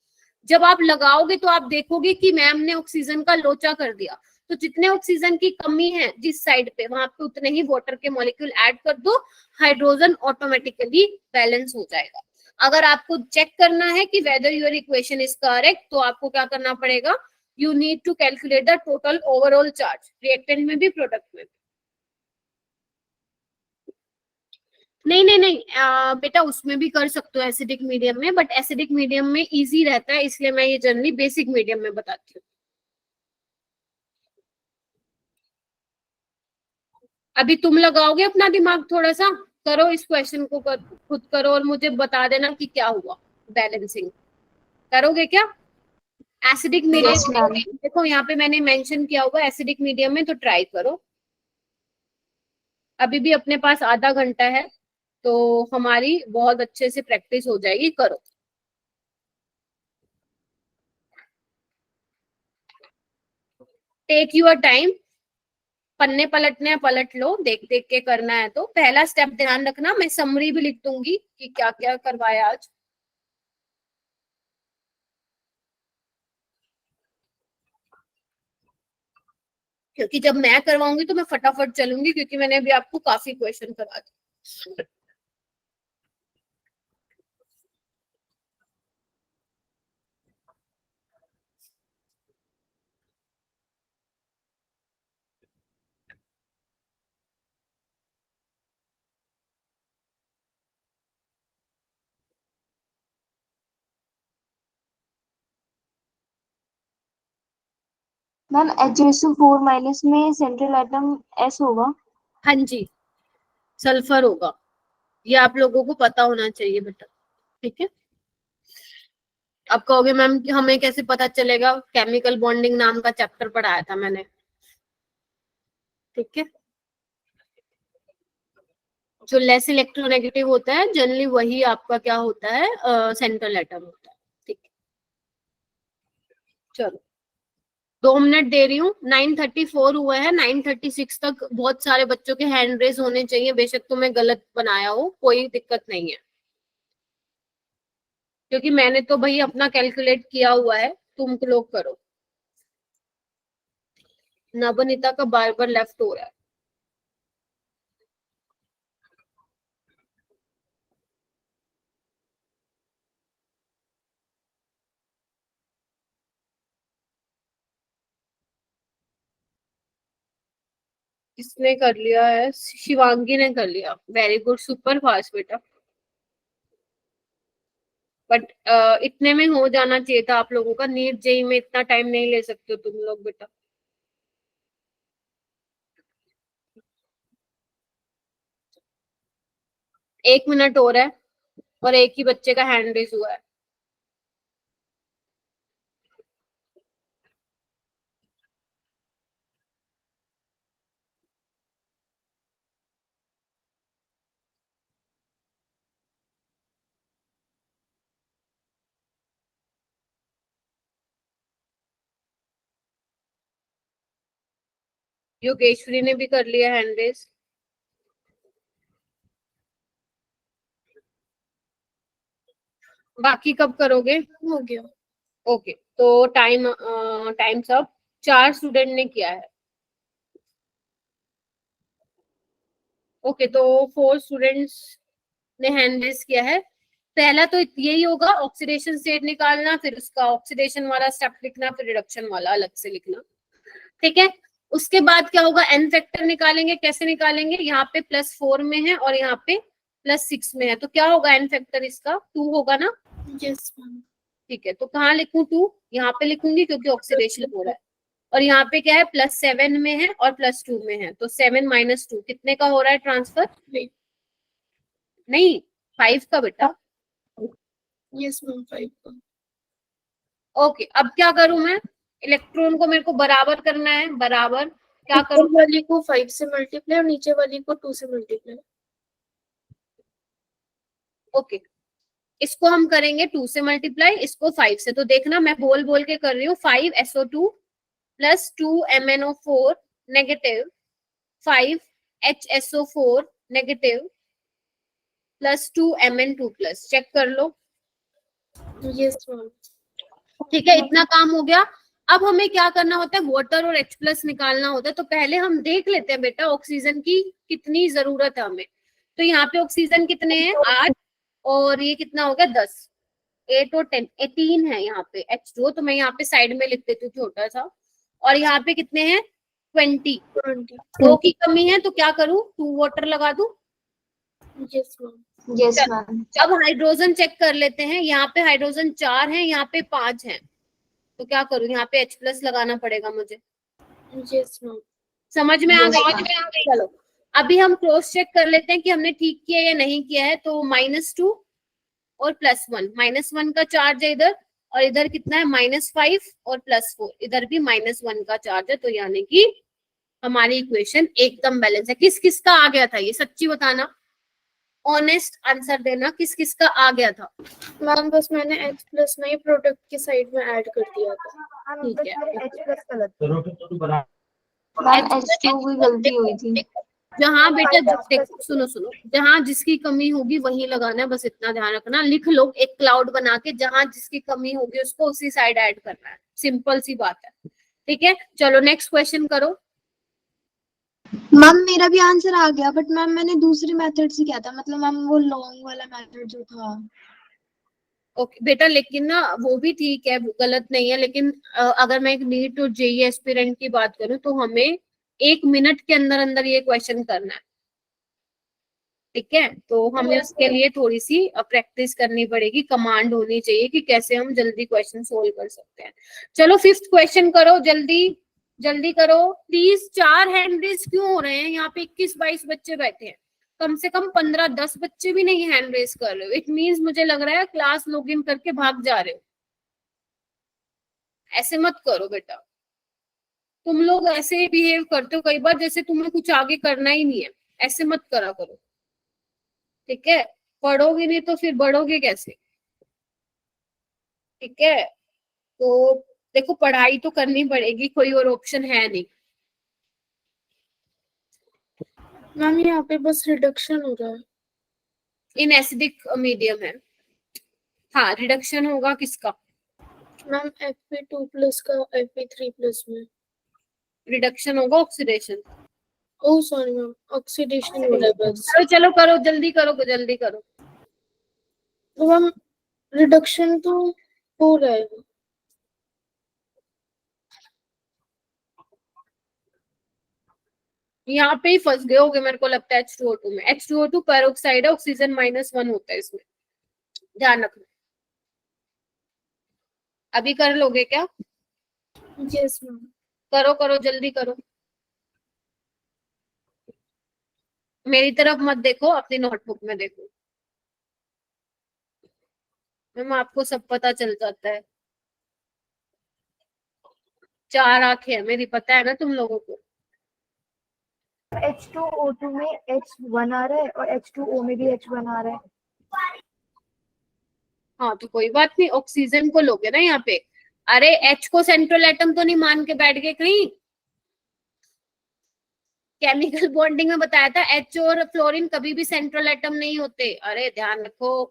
जब आप लगाओगे तो आप देखोगे कि मैम ने ऑक्सीजन का लोचा कर दिया। तो जितने ऑक्सीजन की कमी है जिस साइड पे, वहां पे उतने ही वाटर के मॉलिक्यूल ऐड कर दो। हाइड्रोजन ऑटोमेटिकली बैलेंस हो जाएगा। अगर आपको चेक करना है कि whether your equation is correct, तो आपको क्या करना पड़ेगा, you need to calculate the total overall charge, reactant में भी प्रोडक्ट में भी। नहीं बेटा उसमें भी कर सकते हो एसिडिक मीडियम में, बट एसिडिक मीडियम में इजी रहता है, इसलिए मैं ये जनरली बेसिक मीडियम में बताती हूँ। अभी तुम लगाओगे अपना दिमाग थोड़ा सा, करो इस क्वेश्चन को खुद करो और मुझे बता देना कि क्या हुआ। बैलेंसिंग करोगे क्या? एसिडिक मीडियम में देखो यहाँ पे मैंने मेंशन किया होगा एसिडिक मीडियम में, तो ट्राई करो। अभी भी अपने पास आधा घंटा है, तो हमारी बहुत अच्छे से प्रैक्टिस हो जाएगी, करो। टेक यूर टाइम, पन्ने पलटने हैं पलट लो, देख देख के करना है। तो पहला स्टेप ध्यान रखना, मैं समरी भी लिख दूंगी कि क्या क्या करवाया आज। क्योंकि जब मैं करवाऊंगी तो मैं फटाफट चलूंगी, क्योंकि मैंने अभी आपको काफी क्वेश्चन करवा दिए। मैम HSO4 माइनस में सेंट्रल एटम S होगा। हाँ जी, सल्फर होगा, ये आप लोगों को पता होना चाहिए बेटा, ठीक है। अब कहोगे मैम कि हमें कैसे पता चलेगा, केमिकल बॉन्डिंग नाम का चैप्टर पढ़ाया था मैंने, ठीक है। जो लेस इलेक्ट्रोनेगेटिव होता है जनरली वही आपका क्या होता है, सेंट्रल एटम होता है, ठीक है। चलो 2 मिनट दे रही हूँ, 9:34 हुआ है, 9:36 तक बहुत सारे बच्चों के हैंड रेज होने चाहिए, बेशक तुम्हें गलत बनाया हो कोई दिक्कत नहीं है, क्योंकि मैंने तो भाई अपना कैलकुलेट किया हुआ है, तुम लोग करो। नवनीता का बार बार लेफ्ट हो रहा है। किसने कर लिया है? शिवांगी ने कर लिया, वेरी गुड, सुपर फास्ट बेटा। बट इतने में हो जाना चाहिए था आप लोगों का, नीट जेई में इतना टाइम नहीं ले सकते हो तुम लोग बेटा। एक मिनट हो रहा है और एक ही बच्चे का हैंड रेज हुआ है। योगेश्वरी ने भी कर लिया हैंड रेज। बाकी कब करोगे? हो गया। ओके, तो टाइम्स अप। 4 स्टूडेंट ने किया है। ओके, तो 4 स्टूडेंट्स ने हैंड रेज किया है। पहला तो यही होगा, ऑक्सीडेशन स्टेट निकालना, फिर उसका ऑक्सीडेशन वाला स्टेप लिखना, फिर रिडक्शन वाला अलग से लिखना, ठीक है। उसके बाद क्या होगा, एन फैक्टर निकालेंगे। कैसे निकालेंगे? यहाँ पे +4 में है और यहाँ पे +6 में है, तो क्या होगा एन फैक्टर इसका? 2 होगा ना? Yes ma'am. ठीक है, तो कहाँ लिखूं 2? यहाँ पे लिखूंगी क्योंकि ऑक्सीडेशन हो रहा है। और यहाँ पे क्या है, +7 में है और +2 में है, तो 7 - 2 कितने का हो रहा है ट्रांसफर? नहीं 5 का बेटा। यस मैम 5 का। ओके, अब क्या करूं मैं? इलेक्ट्रॉन को मेरे को बराबर करना है, बराबर क्या करूं? ऊपर वाली को 5 से मल्टीप्लाई और नीचे वाली को 2 से मल्टीप्लाई। ओके, इसको हम करेंगे 2 से मल्टीप्लाई, इसको 5 से। तो देखना मैं बोल बोल के कर रही हूँ, 5SO2 + 2 MnO4 negative, 5 HSO4 negative +2 Mn2+। Check कर लो। Yes ma'am. ठीक है, इतना काम हो गया। अब हमें क्या करना होता है, वाटर और H+ निकालना होता है। तो पहले हम देख लेते हैं बेटा ऑक्सीजन की कितनी जरूरत है हमें। तो यहाँ पे ऑक्सीजन कितने हैं? 8, और ये कितना हो गया 10, 8 और 10, 18 है यहाँ पे H2O, तो मैं यहाँ पे साइड में लिख देती हूँ छोटा सा। और यहाँ पे कितने हैं 20, 20. 2 की कमी है तो क्या करूँ, 2 वाटर लगा दूं। Yes, ma'am. Yes, चल, ma'am. अब हाइड्रोजन चेक कर लेते हैं। यहाँ पे हाइड्रोजन 4 है, यहाँ पे 5 है, तो क्या करूँ, यहाँ पे H+ लगाना पड़ेगा मुझे। Yes, ma'am. समझ में आ Yes, गई? ma'am. चलो अभी हम क्रॉस चेक कर लेते हैं कि हमने ठीक किया या नहीं किया है। तो -2 और +1, -1 का चार्ज है इधर, और इधर कितना है -5 और +4, इधर भी -1 का चार्ज है। तो यानी कि हमारी इक्वेशन एकदम बैलेंस है। किस किस का आ गया था ये, सच्ची बताना, ऑनेस्ट आंसर देना, किस किस का आ गया था। मैम बस मैंने H+ नहीं प्रोडक्ट की साइड में ऐड कर दिया था. हम ठीक है। बस मेरे H+ गलत है। मैम H2 की गलती हुई थी. जहाँ बेटा H+ देखो, सुनो सुनो, जहाँ जिसकी कमी होगी वही लगाना है, बस इतना ध्यान रखना। लिख लो एक क्लाउड बना के, जहाँ जिसकी कमी होगी उसको उसी साइड ऐड करना है, सिंपल सी बात है। ठीक है, चलो नेक्स्ट क्वेश्चन करो। मैम मेरा भी आंसर आ गया, बट मैम मैंने दूसरे मेथड से किया था, मतलब मैम वो लॉन्ग वाला मेथड जो था. ओके बेटा, लेकिन ना वो भी ठीक है, गलत नहीं है, लेकिन अगर मैं एक नीट और जेईई एस्पिरेंट की बात करूं तो हमें 1 मिनट के अंदर अंदर ये क्वेश्चन करना है। ठीक है, तो हमें उसके लिए थोड़ी सी प्रैक्टिस करनी पड़ेगी, कमांड होनी चाहिए कि कैसे हम जल्दी क्वेश्चन सोल्व कर सकते हैं। चलो 5th क्वेश्चन करो, जल्दी जल्दी करो प्लीज। 4 हैंड रेज क्यों हो रहे हैं यहाँ पे? 21-22 बच्चे बैठे हैं, कम से कम 15-10 बच्चे भी नहीं हैंड रेज कर रहे हो। इट मीन्स मुझे लग रहा है क्लास लॉगिन करके भाग जा रहे हो। ऐसे मत करो बेटा, तुम लोग ऐसे बिहेव करते हो कई बार जैसे तुम्हें कुछ आगे करना ही नहीं है। ऐसे मत करा करो, ठीक है? पढ़ोगे नहीं तो फिर बढ़ोगे कैसे? ठीक है, तो देखो पढ़ाई तो करनी पड़ेगी, कोई और ऑप्शन है नहीं। मैम यहाँ पे बस रिडक्शन हो रहा है. इन एसिडिक मीडियम है। हाँ, रिडक्शन होगा किसका? मैम Fe2+ का Fe3+ में. रिडक्शन होगा oxidation. Oh sorry ma'am, oxidation हो रहा है बस. चलो चलो करो, जल्दी करो जल्दी करो। तो मैम रिडक्शन तो हो रहा है. यहाँ पे ही फंस गए होगे मेरे को लगता है H2O2 में। H2O2 पेरोक्साइड है, ऑक्सीजन -1 होता है इसमें, ध्यान रखना। अभी कर लोगे क्या? Yes ma'am. करो करो जल्दी करो, मेरी तरफ मत देखो, अपनी नोटबुक में देखो। मैम आपको सब पता चल जाता है, 4 आंखें है मेरी, पता है ना तुम लोगों को। H2O2 में H1 आ रहा है और H2O में भी H1 आ रहा है। हाँ तो कोई बात नहीं, ऑक्सीजन को लोगे ना यहाँ पे। अरे H को सेंट्रल एटम तो नहीं मान के बैठ गए कहीं? केमिकल बॉन्डिंग में बताया था H और फ्लोरीन कभी भी सेंट्रल एटम नहीं होते। अरे ध्यान रखो,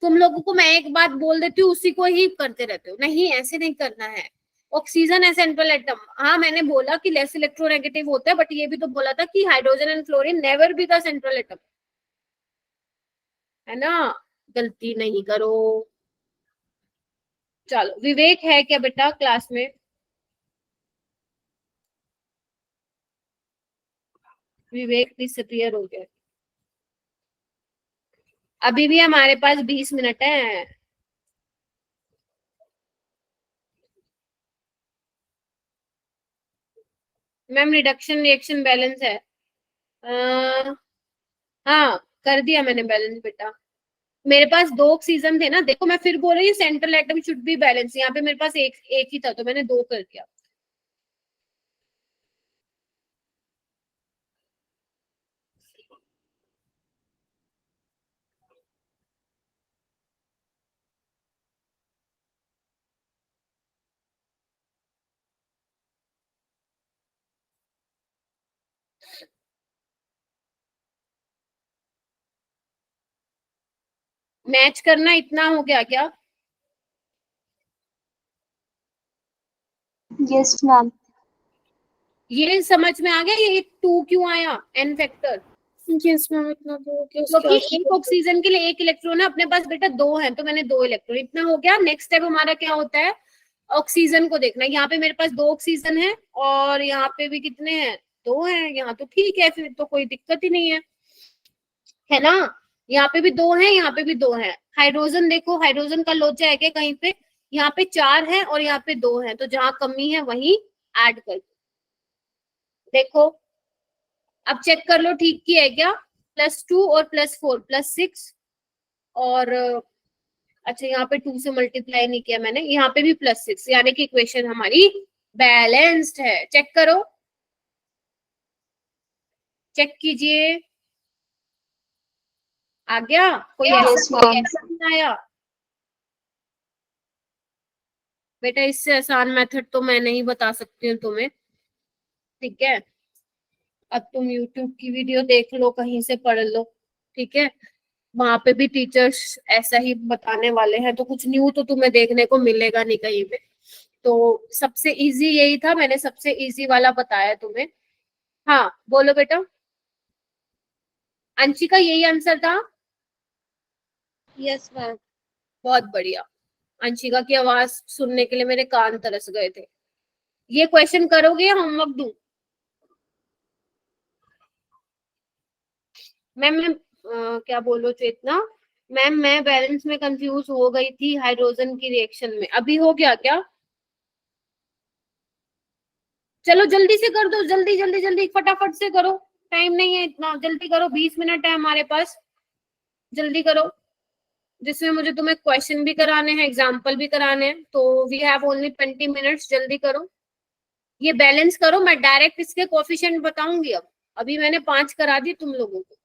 तुम लोगों को मैं एक बात बोल देती हूँ उसी को ही करते रहते हो। नहीं, ऐसे नहीं करना है। ऑक्सीजन है सेंट्रल एटम। हाँ मैंने बोला कि लेस इलेक्ट्रोनेगेटिव होता है, बट ये भी तो बोला था कि hydrogen and fluorine never be the central atom, है ना? गलती नहीं करो। चलो विवेक है क्या बेटा क्लास में? विवेक डिसअपीयर हो गया। अभी भी हमारे पास 20 मिनट है। मैम रिडक्शन रिएक्शन बैलेंस है। हाँ कर दिया मैंने बैलेंस बेटा। मेरे पास 2 ऑक्सीजन थे ना, देखो मैं फिर बोल रही हूँ central atom should be balance. यहाँ पे मेरे पास एक ही था तो मैंने 2 कर दिया। मैच करना इतना हो गया क्या? Yes, ma'am. ये समझ में आ गया ये 2 क्यों आया, एन फैक्टर? यस मैम इतना तो हो गया, क्योंकि उसके एक ऑक्सीजन के लिए एक इलेक्ट्रॉन है, अपने पास बेटा 2 है तो मैंने 2 इलेक्ट्रॉन, इतना हो गया। नेक्स्ट स्टेप हमारा क्या होता है, ऑक्सीजन को देखना। यहाँ पे मेरे पास 2 ऑक्सीजन है और यहाँ पे भी कितने हैं, 2 हैं। यहाँ तो ठीक है, फिर तो कोई दिक्कत ही नहीं है ना। यहाँ पे भी 2 हैं, यहाँ पे भी 2 हैं। हाइड्रोजन देखो, हाइड्रोजन का लोचा है क्या कहीं पे, यहाँ पे 4 है और यहाँ पे 2 है, तो जहां कमी है वही ऐड कर दो। देखो अब चेक कर लो ठीक की है क्या, +2 और +4 +6 और अच्छा यहाँ पे 2 से मल्टीप्लाई नहीं किया मैंने, यहाँ पे भी +6, यानी कि इक्वेशन हमारी बैलेंस्ड है। चेक करो, चेक कीजिए, आ गया कोई Yes, ma'am. ऐसा नहीं आया बेटा। इससे आसान मेथड तो मैं नहीं बता सकती हूँ तुम्हें, ठीक है। अब तुम YouTube की वीडियो देख लो, कहीं से पढ़ लो, ठीक है। वहां पे भी टीचर्स ऐसा ही बताने वाले हैं, तो कुछ न्यू तो तुम्हें देखने को मिलेगा नहीं कहीं पे। तो सबसे इजी यही था, मैंने सबसे इजी वाला बताया तुम्हें। हाँ बोलो बेटा, अंशिका यही आंसर था? Yes ma'am. बहुत बढ़िया, अंशिका की आवाज सुनने के लिए मेरे कान तरस गए थे। ये क्वेश्चन करोगे या होमवर्क दूं? मैम मैं क्या बोलो चेतना, मैम मैं बैलेंस में कंफ्यूज हो गई थी हाइड्रोजन की रिएक्शन में, अभी हो गया क्या? चलो जल्दी से कर दो, जल्दी जल्दी जल्दी फटाफट से करो, टाइम नहीं है इतना, जल्दी करो, 20 मिनट है हमारे पास, जल्दी करो, जिसमें मुझे तुम्हें क्वेश्चन भी कराने हैं, एग्जाम्पल भी कराने हैं, तो वी हैव ओनली 20 मिनट्स, जल्दी करो। ये बैलेंस करो, मैं डायरेक्ट इसके कोफिशिएंट बताऊंगी। अब अभी मैंने 5 करा दी तुम लोगों को।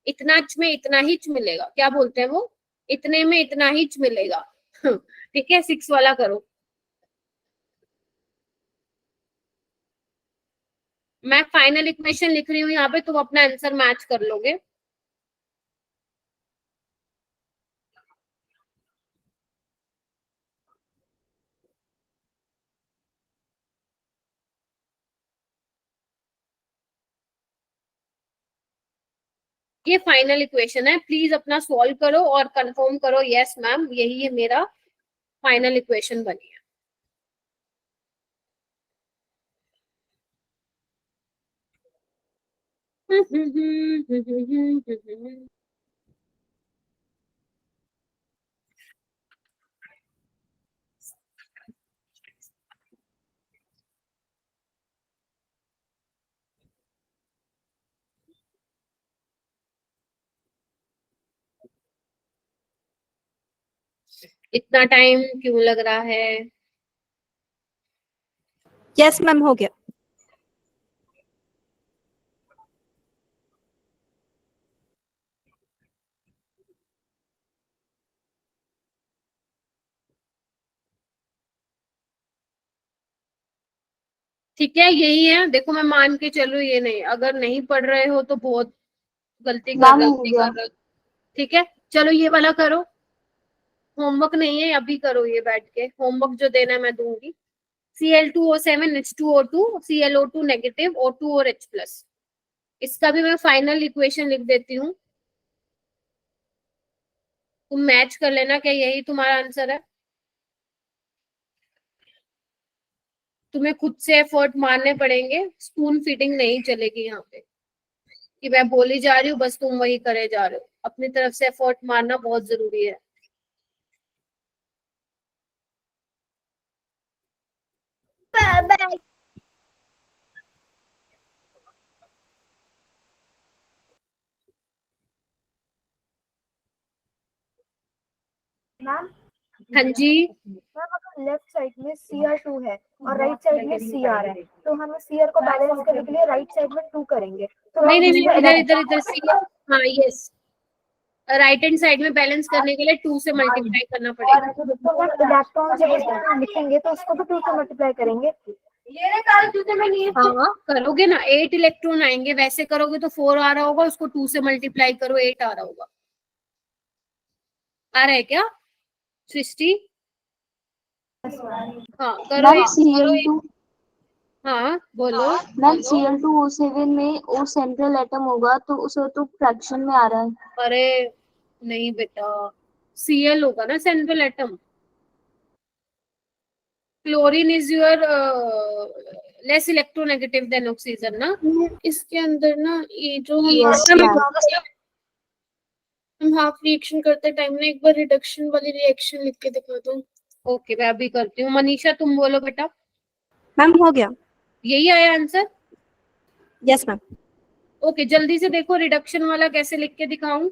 इतना में इतना ही मिलेगा, क्या बोलते हैं वो, इतने में इतना ही मिलेगा ठीक है, 6 वाला करो। मैं फाइनल इक्वेशन लिख रही हूँ यहाँ पे, तुम अपना आंसर मैच कर लोगे। ये फाइनल इक्वेशन है, प्लीज अपना सॉल्व करो और कंफर्म करो, यस मैम यही है मेरा फाइनल इक्वेशन बनी है। इतना टाइम क्यों लग रहा है? यस मैम हो गया। ठीक है यही है, देखो मैं मान के चलो ये नहीं, अगर नहीं पढ़ रहे हो तो बहुत गलती कर मैम हो गया। रहे हो, ठीक है। चलो ये वाला करो, होमवर्क नहीं है अभी करो, ये बैठ के होमवर्क जो देना है मैं दूंगी। Cl2O7 H2O2 ClO2 negative O2 और H+, इसका भी मैं फाइनल इक्वेशन लिख देती हूँ, तुम मैच कर लेना, क्या यही तुम्हारा आंसर है? तुम्हें खुद से एफर्ट मारने पड़ेंगे, स्पून फीडिंग नहीं चलेगी यहाँ पे कि मैं बोली जा रही हूँ बस तुम वही करे जा रहे हो, अपनी तरफ से एफर्ट मारना बहुत जरूरी है। मैम हाँ जी, मैम अगर लेफ्ट साइड में Cr2 है और राइट साइड में Cr है, तो हम Cr को बैलेंस करने के लिए राइट साइड में 2 करेंगे। तो नहीं नहीं इसमें नहीं, इधर इधर इधर हाँ यस, राइट हैंड साइड में बैलेंस करने के लिए 2 से मल्टीप्लाई करना पड़ेगा। तो हम इलेक्ट्रॉन जब लिखेंगे तो उसको भी 2 से मल्टीप्लाई करेंगे। हाँ करोगे ना, 8 इलेक्ट्रॉन आएंगे, वैसे करोगे तो 4 आ रहा होगा, उसको 2 से मल्टीप्लाई करो 8 आ रहा होगा। आ रहा है क्या सृष्टि? हाँ करो मैम करो Cl2 हाँ बोलो। मैम Cl2O7 में O सेंट्रल एटम होगा तो उसे तो फ्रैक्शन में आ रहा है। अरे नहीं बेटा, Cl होगा ना central atom. Chlorine is your less electronegative than oxygen ना। इसके अंदर ना ये जो हम Yes, हम हाफ रिएक्शन करते टाइम ना एक बार रिडक्शन वाली रिएक्शन लिख के दिखा दो। ओके मैं अभी करती हूँ। मनीषा तुम बोलो बेटा। मैम हो गया। यही आया आंसर? Yes ma'am. ओके जल्दी से देखो रिडक्शन वाला कैसे लिख के दिखाऊं।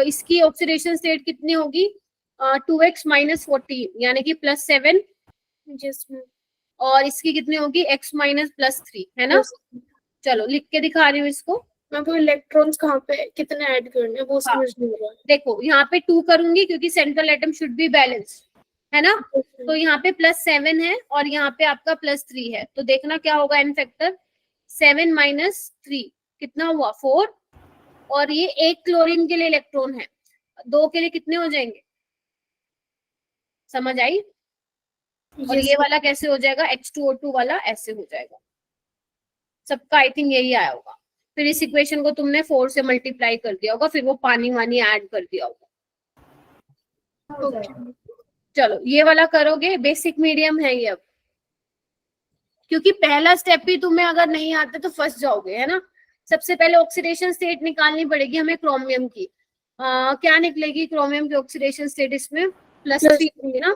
इसकी ऑक्सीडेशन स्टेट कितनी होगी? 2x माइनस 14 यानी कि +7। Yes ma'am. और इसकी कितनी होगी? x माइनस +3 है ना। चलो लिख के दिखा रही हूँ इसको। मैं वो इलेक्ट्रॉन्स कहाँ पे कितने ऐड करने हैं वो हाँ। समझ नहीं रहा है। देखो यहाँ पे 2 करूंगी क्योंकि central atom should be balance है ना। तो यहाँ पे +7 है और यहाँ पे आपका +3 है, तो देखना क्या होगा एन फैक्टर। 7 माइनस 3 कितना हुआ? 4। और ये एक क्लोरीन के लिए इलेक्ट्रॉन है, 2 के लिए कितने हो जाएंगे? समझ आई? और ये वाला कैसे हो जाएगा? H2O2 वाला ऐसे हो जाएगा। सबका आई थिंक यही आया होगा। फिर इस इक्वेशन को तुमने 4 से मल्टीप्लाई कर दिया होगा, फिर वो पानी वानी ऐड कर दिया होगा। चलो ये वाला करोगे, बेसिक मीडियम है ये। अब क्योंकि पहला स्टेप ही तुम्हें अगर नहीं आता तो फंस जाओगे है ना। सबसे पहले ऑक्सीडेशन स्टेट निकालनी पड़ेगी हमें क्रोमियम की। क्या निकलेगी क्रोमियम की ऑक्सीडेशन स्टेट? इसमें +3 होगी ना,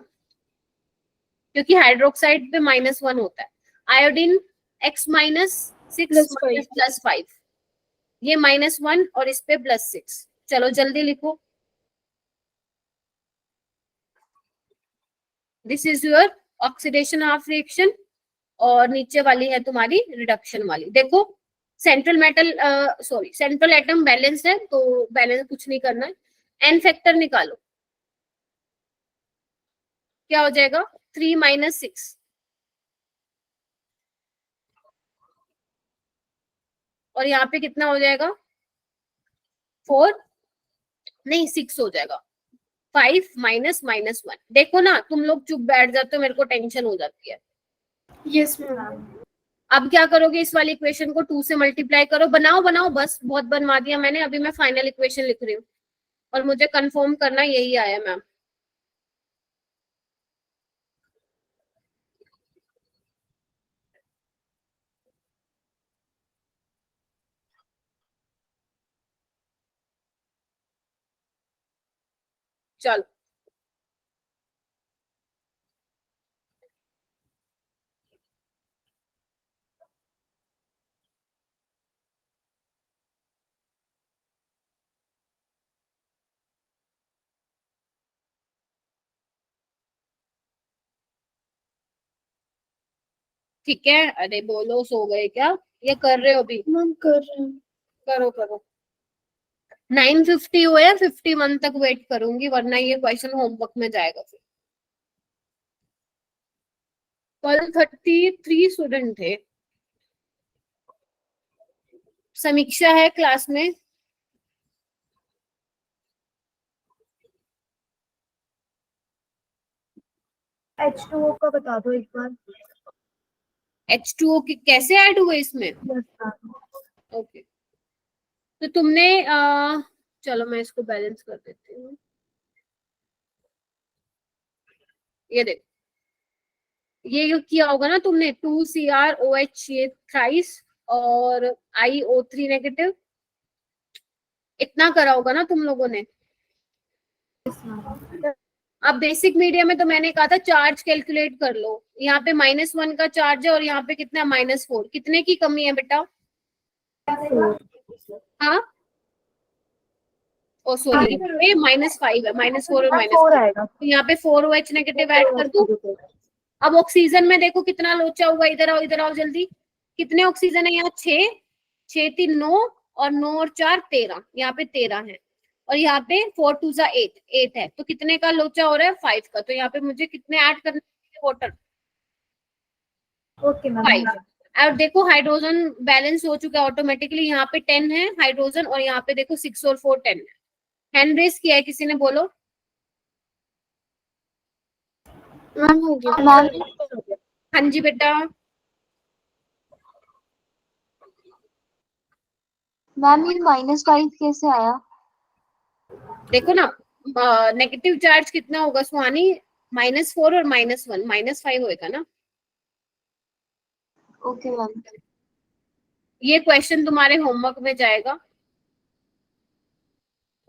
क्योंकि हाइड्रोक्साइड पे -1 होता है। आयोडीन x माइनस 6 +5, ये -1 और इस पे +6। चलो जल्दी लिखो। This is your oxidation half reaction और नीचे वाली है तुम्हारी रिडक्शन वाली। देखो सेंट्रल सेंट्रल एटम बैलेंस है तो बैलेंस कुछ नहीं करना है। एन फैक्टर निकालो, क्या हो जाएगा? 3 माइनस 6 और यहाँ पे कितना हो जाएगा? 4 नहीं 6 हो जाएगा। 5 माइनस -1। देखो ना तुम लोग चुप बैठ जाते हो, मेरे को टेंशन हो जाती है। Yes ma'am. अब क्या करोगे? इस वाली इक्वेशन को 2 से मल्टीप्लाई करो। बनाओ बनाओ, बस बहुत बनवा दिया मैंने। अभी मैं फाइनल इक्वेशन लिख रही हूँ और मुझे कंफर्म करना यही आया मैम। चलो ठीक है। अरे बोलो, सो गए क्या? ये कर रहे हो अभी? मैम कर रहे हैं। करो करो। 9:50 हुए हैं, 51 तक वेट करूंगी वरना ये क्वेश्चन होमवर्क में जाएगा। फिर कल 33 स्टूडेंट थे। समीक्षा है क्लास में? H2O का बता दो एक बार। H2O की कैसे ऐड हुए इसमें? ओके तो तुमने चलो मैं इसको बैलेंस कर देती हूँ। ये देखो, ये किया होगा ना तुमने 2CrOH ये थ्राइस और iO3 नेगेटिव, इतना करा होगा ना तुम लोगों ने। अब बेसिक मीडिया में तो मैंने कहा था चार्ज कैलकुलेट कर लो। यहाँ पे -1 का चार्ज है और यहाँ पे कितना? -4। कितने की कमी है बेटा? हाँ ओ सॉरी, पे -5 है, -4 और -4 आएगा। तो यहाँ पे 4OH नेगेटिव ऐड कर दूं। अब ऑक्सीजन में देखो कितना लोचा हुआ। इधर आओ जल्दी। कितने ऑक्सीजन है यहाँ? 6 6 3 9 और 9 और 4 13। यहाँ पे 13 है और यहाँ पे 4 2 8 है। तो कितने का लोचा हो रहा है? 5 का। तो यहाँ पे मुझे कितने ऐड करने हैं? Water okay ma'am. 5। और देखो हाइड्रोजन बैलेंस हो चुका है ऑटोमेटिकली। यहाँ पे 10 है हाइड्रोजन और यहाँ पे देखो 6 और 4 10 है। हैंड रेस किया है किसी ने? बोलो। मैम हो गया। हाँ जी बेटा। मैम ये -5 कैसे आया? देखो ना, नेगेटिव चार्ज कितना होगा सुहानी? -4 और -1, -5 होएगा ना। Okay ma'am. ये क्वेश्चन तुम्हारे होमवर्क में जाएगा।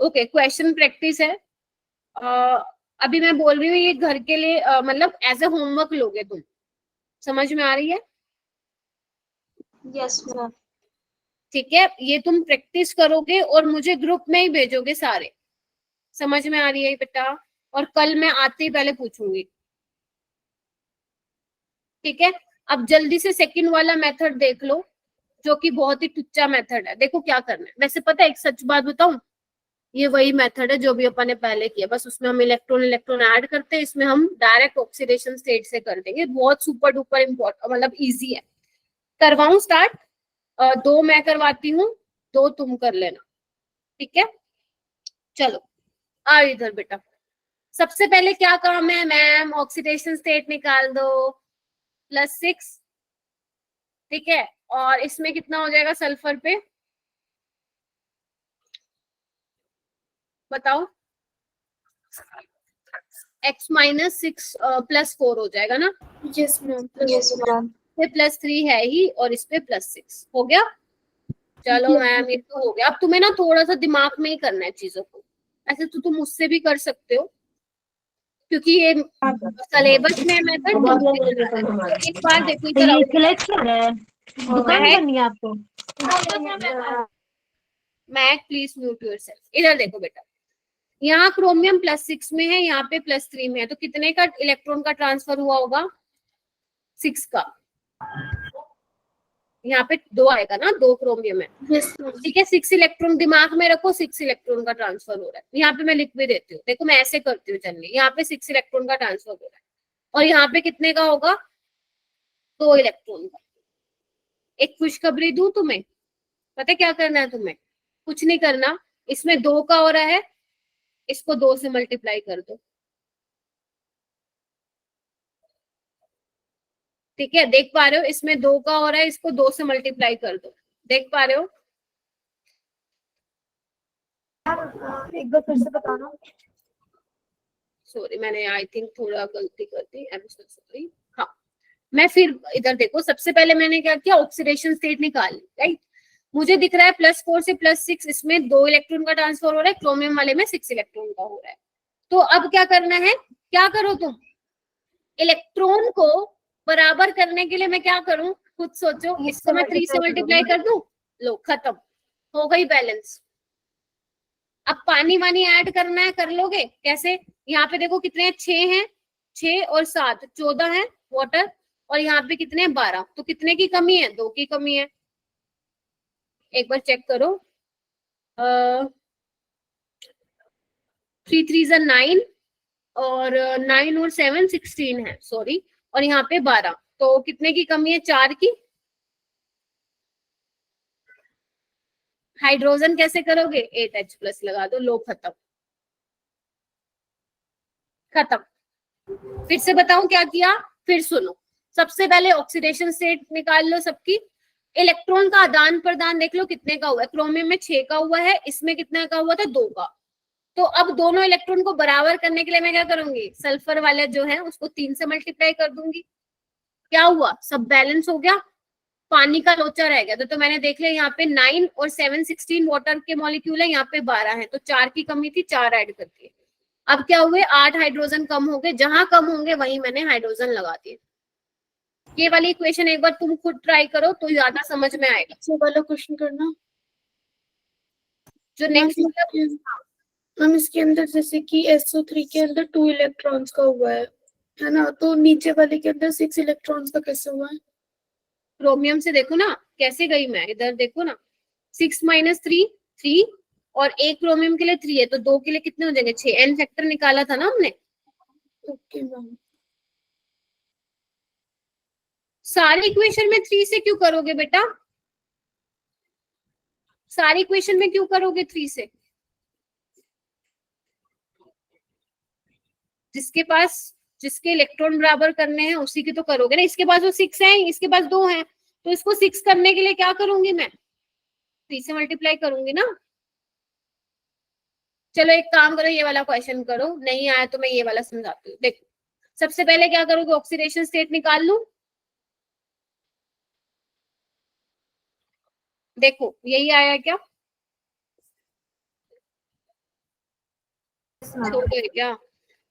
ओके, क्वेश्चन प्रैक्टिस है। अभी मैं बोल रही हूँ ये घर के लिए, मतलब एज ए होमवर्क लोगे तुम। समझ में आ रही है? Yes ma'am. ठीक है, ये तुम प्रैक्टिस करोगे और मुझे ग्रुप में ही भेजोगे सारे। समझ में आ रही है बेटा? और कल मैं आते ही पहले पूछूंगी। ठीक है, अब जल्दी से सेकंड वाला मेथड देख लो, जो कि बहुत ही टुच्चा मेथड है। देखो क्या करना है। वैसे पता है, एक सच बात बताऊं, ये वही मेथड है जो भी अपन ने पहले किया, बस उसमें हम इलेक्ट्रॉन ऐड करते हैं। इसमें हम डायरेक्ट ऑक्सीडेशन स्टेट से कर देंगे। बहुत सुपर डुपर इम्पोर्टेंट, मतलब इजी है। करवाऊं स्टार्ट? 2 मैं करवाती हूँ, 2 तुम कर लेना। ठीक है, चलो आ इधर बेटा। सबसे पहले क्या काम है मैम? ऑक्सीडेशन स्टेट निकाल दो, +6। ठीक है, और इसमें कितना हो जाएगा सल्फर पे? बताओ। x -6 +4 हो जाएगा ना? Yes ma'am. Yes ma'am. पे +3 है ही, और इस पे +6 हो गया। चलो मैम, ये तो हो गया। अब तुम्हें ना थोड़ा सा दिमाग में ही करना है चीजों को। ऐसे तो तुम मुझसे भी कर सकते हो, क्योंकि ये सिलेबस में मेथड एक बार देखो इधर आओ। दुकान करनी है आपको? मैक प्लीज म्यूट योरसेल्फ। इधर देखो बेटा, यहाँ क्रोमियम +6 में है, यहाँ पे +3 में है, तो कितने का इलेक्ट्रॉन का ट्रांसफर हुआ होगा? 6 का। यहाँ पे 2 आएगा ना, 2 क्रोमियम है। ठीक है, 6 इलेक्ट्रॉन दिमाग में रखो, 6 इलेक्ट्रॉन का ट्रांसफर हो रहा है। यहाँ पे मैं लिख भी देती हूँ, देखो मैं ऐसे करती हूँ जनरली। यहाँ पे 6 इलेक्ट्रॉन का ट्रांसफर हो रहा है, और यहाँ पे कितने का होगा? 2 इलेक्ट्रॉन का। एक खुशखबरी दूं तुम्हें, पता है क्या करना है तुम्हें? कुछ नहीं करना, इसमें 2 का हो रहा है, इसको 2 से मल्टीप्लाई कर दो। ठीक है, देख पा रहे हो? इसमें 2 का हो रहा है, इसको 2 से मल्टीप्लाई कर दो। देख पा रहे हो? एक बार फिर से बताना। सॉरी, मैंने आई थिंक थोड़ा गलती कर दी। I am so sorry. हाँ, मैं फिर इधर देखो, सबसे पहले मैंने क्या किया? ऑक्सीडेशन स्टेट निकाली, राइट? मुझे दिख रहा है +4 से +6, इसमें 2 इलेक्ट्रॉन का ट्रांसफर हो रहा है, क्रोमियम वाले में 6 इलेक्ट्रॉन का हो रहा है। तो अब क्या करना है? क्या करो तुम? इलेक्ट्रॉन को बराबर करने के लिए मैं क्या करूं? खुद सोचो। इसको मैं 3 से मल्टीप्लाई कर दूं, लो खत्म हो गई बैलेंस। अब पानी वानी ऐड करना है, कर लोगे? कैसे? यहाँ पे देखो कितने हैं, 6 हैं, 6 और 7 14 है वाटर, और यहाँ पे कितने हैं? 12। तो कितने की कमी है? 2 की कमी है। एक बार चेक करो। 3 3 = 9, और 9 और 7 16 है, सॉरी, और यहाँ पे 12। तो कितने की कमी है? 4 की। हाइड्रोजन कैसे करोगे? 8H+ लगा दो, लो खत्म। खत्म। फिर से बताऊं क्या किया? फिर सुनो। सबसे पहले ऑक्सीडेशन स्टेट निकाल लो सबकी। इलेक्ट्रॉन का आदान प्रदान देख लो कितने का हुआ है। क्रोमियम में 6 का हुआ है, इसमें कितने का हुआ था? 2 का। तो अब दोनों इलेक्ट्रॉन को बराबर करने के लिए मैं क्या करूंगी? सल्फर वाला जो है उसको 3 से मल्टीप्लाई कर दूंगी। क्या हुआ? सब बैलेंस हो गया, पानी का लोचा रह गया। तो मैंने देख लिया, यहाँ पे 9 और 7 16 वाटर के मॉलिक्यूल है, यहाँ पे 12 है, तो 4 की कमी थी, 4 ऐड कर दिए। अब क्या हुए? 8 हाइड्रोजन कम हो गए। जहां कम होंगे वहीं मैंने हाइड्रोजन लगा दिए। ये वाली इक्वेशन एक बार तुम खुद ट्राई करो तो ज्यादा समझ में आएगा। ये वाला क्वेश्चन करना जो नेक्स्ट मैम, इसके अंदर जैसे कि SO3 के अंदर 2 इलेक्ट्रॉन्स का हुआ है ना? तो नीचे वाले के अंदर 6 इलेक्ट्रॉन्स का कैसे हुआ है? क्रोमियम से देखो ना कैसे गई मैं, इधर देखो ना, 6 - 3 3, और एक क्रोमियम के लिए 3 है, तो 2 के लिए कितने हो जाएंगे? 6। n फैक्टर निकाला था ना हमने। Okay ma'am. सारी इक्वेशन में 3 से क्यों करोगे बेटा? सारी इक्वेशन में क्यों करोगे 3 से? जिसके इलेक्ट्रॉन बराबर करने हैं उसी की तो करोगे ना। इसके पास वो 6 है, इसके पास 2 है, तो इसको 6 करने के लिए क्या करूंगी मैं? 3 से मल्टीप्लाई करूंगी ना। चलो एक काम करो, ये वाला क्वेश्चन करो, नहीं आया तो मैं ये वाला समझाती हूँ। देखो सबसे पहले क्या करोगे, ऑक्सीडेशन स्टेट निकाल लूं। देखो यही आया क्या, सो गए क्या?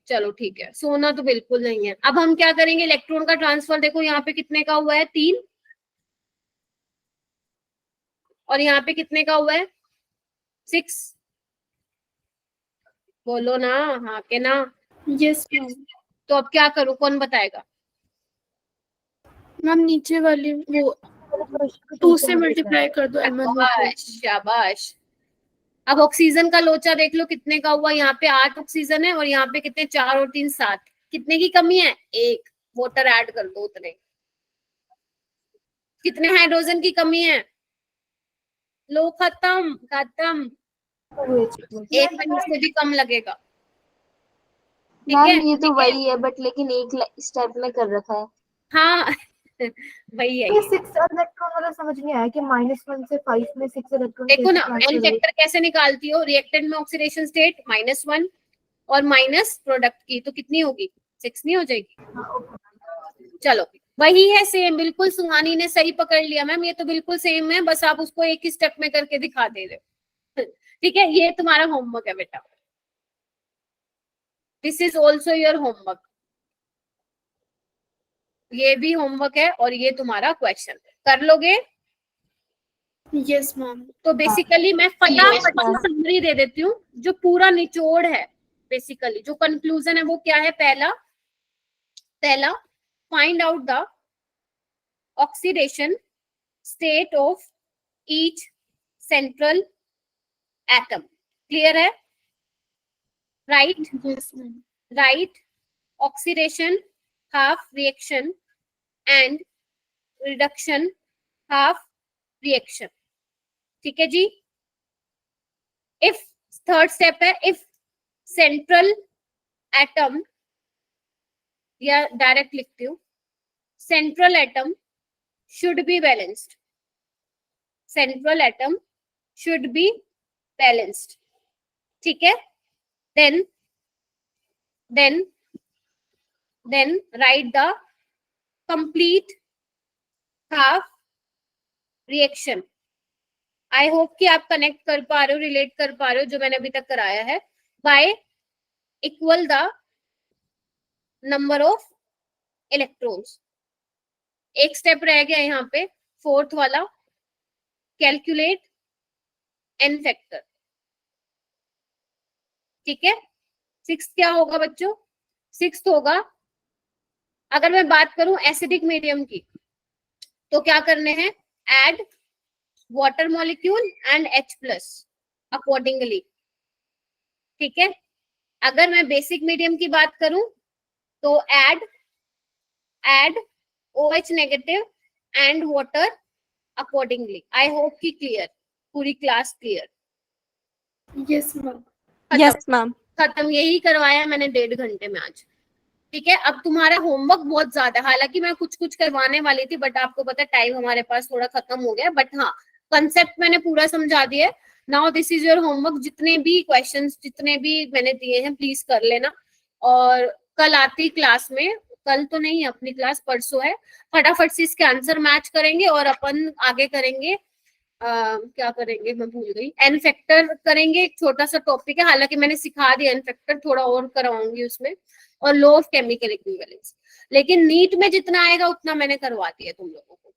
चलो ठीक है, सोना तो बिल्कुल नहीं है। अब हम क्या करेंगे, इलेक्ट्रॉन का ट्रांसफर देखो यहाँ पे कितने का हुआ है, 3, और यहाँ पे कितने का हुआ है, 6। बोलो ना, हाँ के ना। Yes ma'am. तो अब क्या करूं, कौन बताएगा? मैम नीचे वाली वो 2 से मल्टीप्लाई कर दो MnO को। शाबाश शाबाश। अब ऑक्सीजन का लोचा देख लो कितने का हुआ, यहाँ पे 8 ऑक्सीजन है और यहाँ पे कितने, 4 और 3 7। कितने की कमी है, 1। वाटर ऐड कर दो उतने। कितने हाइड्रोजन की कमी है, लो खत्म खत्म। एक मिनट से भी कम लगेगा, ठीक है? मैम ये तो वही है बट लेकिन एक स्टेप में कर रखा है। हाँ वही है ये ये। 6 इलेक्ट्रॉन वाला समझ नहीं आया कि -1 से 5 में 6 इलेक्ट्रॉन देखो ना, कैसे एन transfer हुए? फैक्टर कैसे निकालती हो, रिएक्टेंट में ऑक्सीडेशन स्टेट -1 और माइनस प्रोडक्ट की, तो कितनी होगी, 6 नहीं हो जाएगी? चलो वही है सेम, बिल्कुल सुहानी ने सही पकड़ लिया मैम, ये तो बिल्कुल सेम है, बस आप उसको एक ही स्टेप में करके दिखा दे रहे हो। ठीक है, ये तुम्हारा होमवर्क है बेटा, this is also your homework. ये भी होमवर्क है और ये तुम्हारा क्वेश्चन, कर लोगे? Yes ma'am. तो बेसिकली मैं फटाफट से समरी दे देती हूँ, जो पूरा निचोड़ है, बेसिकली जो कंक्लूजन है वो क्या है। पहला find out the oxidation state of each central atom. Clear है? Right yes ma'am. Right oxidation half reaction and reduction half reaction. ठीक है जी। इफ थर्ड स्टेप है, इफ सेंट्रल एटम, या डायरेक्ट लिखती हूँ, central atom should be balanced, central atom should be balanced. ठीक है, then write the complete half reaction। I hope कि आप कनेक्ट कर पा रहे हो, रिलेट कर पा रहे हो जो मैंने अभी तक कराया है। By equal the number of electrons. एक स्टेप रह गया यहाँ पे, फोर्थ वाला, कैलकुलेट एन फैक्टर। ठीक है, 6 क्या होगा बच्चों, 6 होगा, अगर मैं बात करूं एसिडिक मीडियम की, तो क्या करने हैं, add water molecule and H+ accordingly. ठीक है, अगर मैं बेसिक मीडियम की बात करूं तो add OH negative and water accordingly. I hope कि क्लियर, पूरी class clear. Yes ma'am. Yes ma'am. खत्म, यही करवाया मैंने 1.5 घंटे में आज। ठीक है, अब तुम्हारा होमवर्क बहुत ज्यादा है, हालांकि मैं कुछ कुछ करवाने वाली थी बट आपको पता है टाइम हमारे पास थोड़ा खत्म हो गया, बट हाँ कंसेप्ट मैंने पूरा समझा दिया है। Now this is your homework, जितने भी क्वेश्चंस जितने भी मैंने दिए हैं प्लीज कर लेना, और कल आती क्लास में, कल तो नहीं अपनी क्लास परसों है, फटाफट से इसके आंसर मैच करेंगे और अपन आगे करेंगे। क्या करेंगे मैं भूल गई, एन फैक्टर करेंगे, एक छोटा सा टॉपिक है, हालांकि मैंने सिखा दिया एन फैक्टर, थोड़ा और कराऊंगी उसमें, और लॉ ऑफ केमिकल इक्विवेलेंस। लेकिन नीट में जितना आएगा उतना मैंने करवा दिया तुम लोगों को,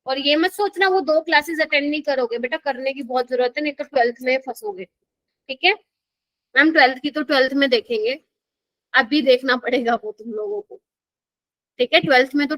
और ये मत सोचना वो 2 क्लासेस अटेंड नहीं करोगे, बेटा करने की बहुत जरूरत है, नहीं तो 12th में फंसोगे। ठीक है मैम, 12th की तो 12th में देखेंगे, अभी देखना पड़ेगा वो तुम लोगों को। ठीक है, 12th में तो